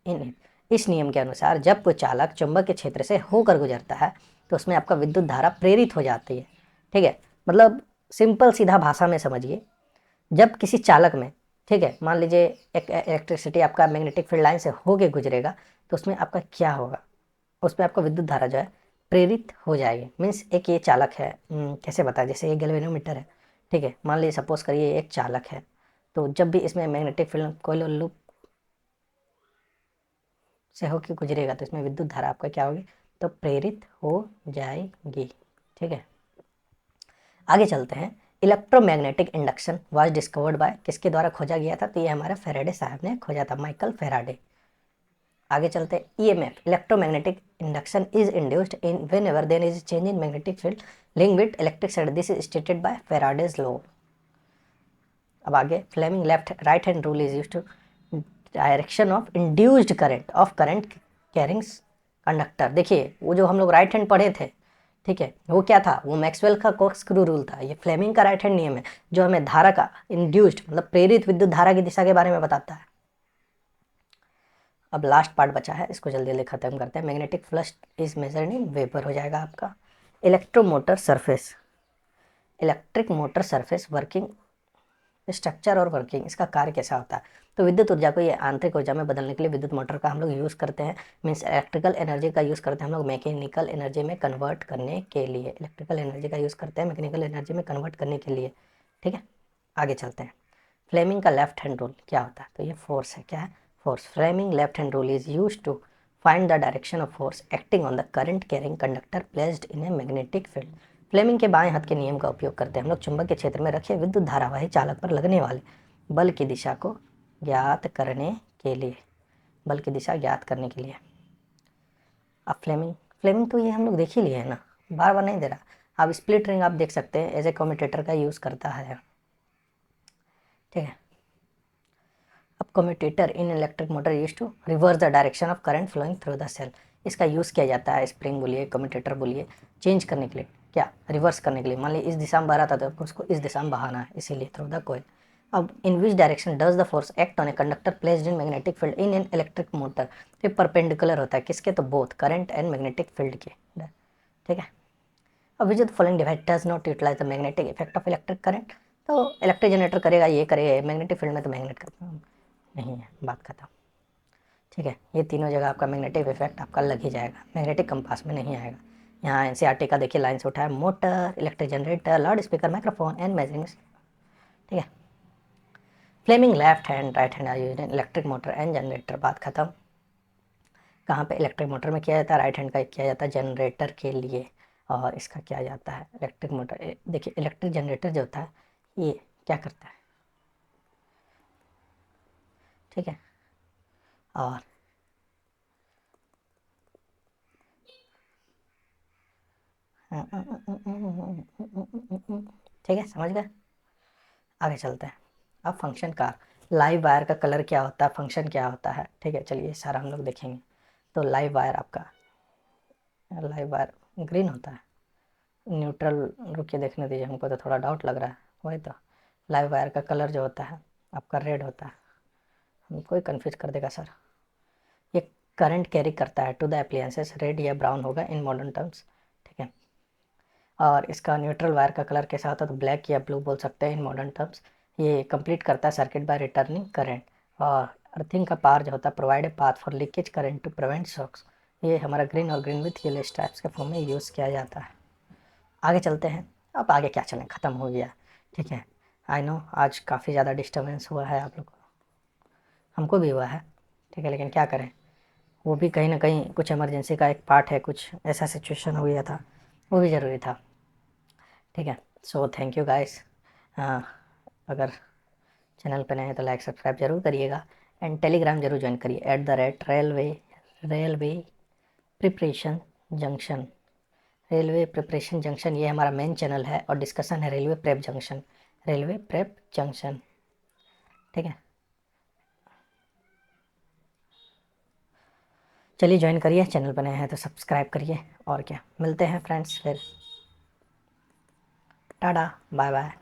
इट। इस नियम के अनुसार जब कोई चालक चुंबक के क्षेत्र से होकर गुजरता है, तो उसमें आपका विद्युत धारा प्रेरित हो जाती है। ठीक है, मतलब सिंपल सीधा भाषा में समझिए। जब किसी चालक में, ठीक है, मान लीजिए एक इलेक्ट्रिसिटी आपका मैग्नेटिक फील्ड लाइन से होके गुजरेगा, तो उसमें आपका क्या होगा, उसमें आपको विद्युत धारा जो है प्रेरित हो जाएगी। मीन्स एक ये चालक है, कैसे बताए, जैसे ये गैल्वेनोमीटर है। ठीक है, मान लीजिए सपोज करिए एक चालक है, तो जब भी इसमें मैग्नेटिक फील्ड कोई लूप से होकर गुजरेगा, तो इसमें विद्युत धारा आपका क्या होगी, तो प्रेरित हो जाएगी। ठीक है, आगे चलते हैं। Electromagnetic induction was discovered by, किसके द्वारा खोजा गया था, तो ये हमारे फेराडे साहब ने खोजा था, माइकल फेराडे। आगे चलते हैं। EMF, electromagnetic induction is induced in whenever there is change in magnetic field link with electric side, this is stated by Faraday's law. अब आगे, Fleming left right hand rule is used to direction of induced current of current carrying conductor. देखिए वो जो हम लोग right hand पढ़े थे, ठीक है, वो क्या था, वो मैक्सवेल का कॉर्कस्क्रू रूल था। ये फ्लेमिंग का राइट हैंड नियम है, जो हमें धारा का इंड्यूस्ड मतलब प्रेरित विद्युत धारा की दिशा के बारे में बताता है। अब लास्ट पार्ट बचा है, इसको जल्दी जल्दी खत्म करते हैं। Magnetic flux is measured in weber हो जाएगा आपका। Electromotor surface, electric motor surface working structure और वर्किंग, इसका कार्य कैसा होता है, तो विद्युत ऊर्जा को ये आंतरिक ऊर्जा में बदलने के लिए विद्युत मोटर का हम लोग यूज़ करते हैं। मीन्स इलेक्ट्रिकल एनर्जी का यूज़ करते हैं हम लोग मैकेनिकल एनर्जी में कन्वर्ट करने के लिए, इलेक्ट्रिकल एनर्जी का यूज़ करते हैं मैकेनिकल एनर्जी में कन्वर्ट करने के लिए। ठीक है, आगे चलते हैं। फ्लेमिंग का लेफ्ट हैंड रूल क्या होता है, तो ये फोर्स है, क्या है, force. Fleming left hand rule is use to find the direction of force acting on the current carrying conductor placed in a magnetic field. Fleming के बाएं हाथ के नियम का उपयोग करते हैं हम लोग चुंबक के क्षेत्र में रखे विद्युत धारावाही चालक पर लगने वाले बल की दिशा को ज्ञात करने के लिए, बल की दिशा ज्ञात करने के लिए। अब फ्लेमिंग, फ्लेमिंग तो ये हम लोग देख ही लिए है ना, बार बार नहीं दे रहा। अब स्प्लिट रिंग आप देख सकते हैं, एज ए कम्यूटेटर का यूज़ करता है। ठीक है, अब commutator in electric motor use to reverse the direction of current flowing through the cell. इसका यूज़ किया जाता है, स्प्रिंग बोलिए कम्यूटेटर बोलिए, चेंज करने के लिए, क्या, रिवर्स करने के लिए। मान लीजिए इस दिशा में बह रहा था, तो उसको इस दिशा में बहाना है, इसीलिए थ्रू द कोयल। अब in which direction does the force act on a conductor placed in magnetic field in an electric motor, ये परपेंडिकुलर होता है किसके, तो both current and magnetic field के। ठीक है, अब which the following device does not utilise the magnetic effect of electric current, तो इलेक्ट्रिक जनरेटर करेगा, ये करेगा, मैग्नेटिक फील्ड में तो मैग्नेट का नहीं है, बात खत्म। ठीक है, ये तीनों जगह आपका मैग्नेटिक इफेक्ट आपका लग ही जाएगा, मैग्नेटिक कंपास में नहीं आएगा। यहाँ एनसीईआरटी का देखिए लाइन से उठा है, motor, electric generator, loud speaker, microphone and measuring. ठीक है, Fleming left hand right hand are used in electric motor and generator, बात खत्म। कहाँ पे, इलेक्ट्रिक मोटर में किया जाता है, राइट हैंड का किया जाता है जनरेटर के लिए, और इसका किया जाता है इलेक्ट्रिक मोटर। देखिए इलेक्ट्रिक जनरेटर जो होता है, ये क्या करता है, ठीक है, और ठीक है, समझ गए। आगे चलते हैं। अब फंक्शन का लाइव वायर का कलर क्या होता है, फंक्शन क्या होता है, ठीक है, चलिए सारा हम लोग देखेंगे। तो लाइव वायर आपका, लाइव वायर ग्रीन होता है, न्यूट्रल, रुकिए देखने दीजिए, हमको तो थोड़ा डाउट लग रहा है। वही तो, लाइव वायर का कलर जो होता है आपका रेड होता है, हमको ही कन्फ्यूज कर देगा सर। ये करंट कैरी करता है टू द अप्लायंसेस, रेड या ब्राउन होगा इन मॉडर्न टर्म्स, ठीक है। और इसका न्यूट्रल वायर का कलर कैसा होता है, तो ब्लैक या ब्लू बोल सकते हैं इन मॉडर्न टर्म्स। ये कंप्लीट करता है सर्किट बाय रिटर्निंग करंट। और अर्थिंग का पार जो होता है provide a path for leakage current to prevent shocks. ये हमारा ग्रीन और ग्रीन विथ येलो स्ट्राइप्स के फॉर्म में यूज़ किया जाता है। आगे चलते हैं। अब आगे क्या चलें, ख़त्म हो गया, ठीक है। आई नो आज काफ़ी ज़्यादा डिस्टर्बेंस हुआ है आप लोग को, हमको भी हुआ है, ठीक है, लेकिन क्या करें, वो भी कहीं ना कहीं कुछ इमरजेंसी का एक पार्ट है, कुछ ऐसा सिचुएशन हो गया था, वो भी ज़रूरी था, ठीक है। So thank you guys. अगर चैनल पर नए हैं तो लाइक सब्सक्राइब जरूर करिएगा, एंड टेलीग्राम जरूर ज्वाइन करिए @railway preparation junction. Railway preparation junction ये हमारा मेन चैनल है, और डिस्कशन है railway prep junction, railway prep junction, ठीक है। चलिए ज्वाइन करिए, चैनल पर नए हैं तो सब्सक्राइब करिए, और क्या, मिलते हैं फ्रेंड्स फिर, टाटा बाय बाय।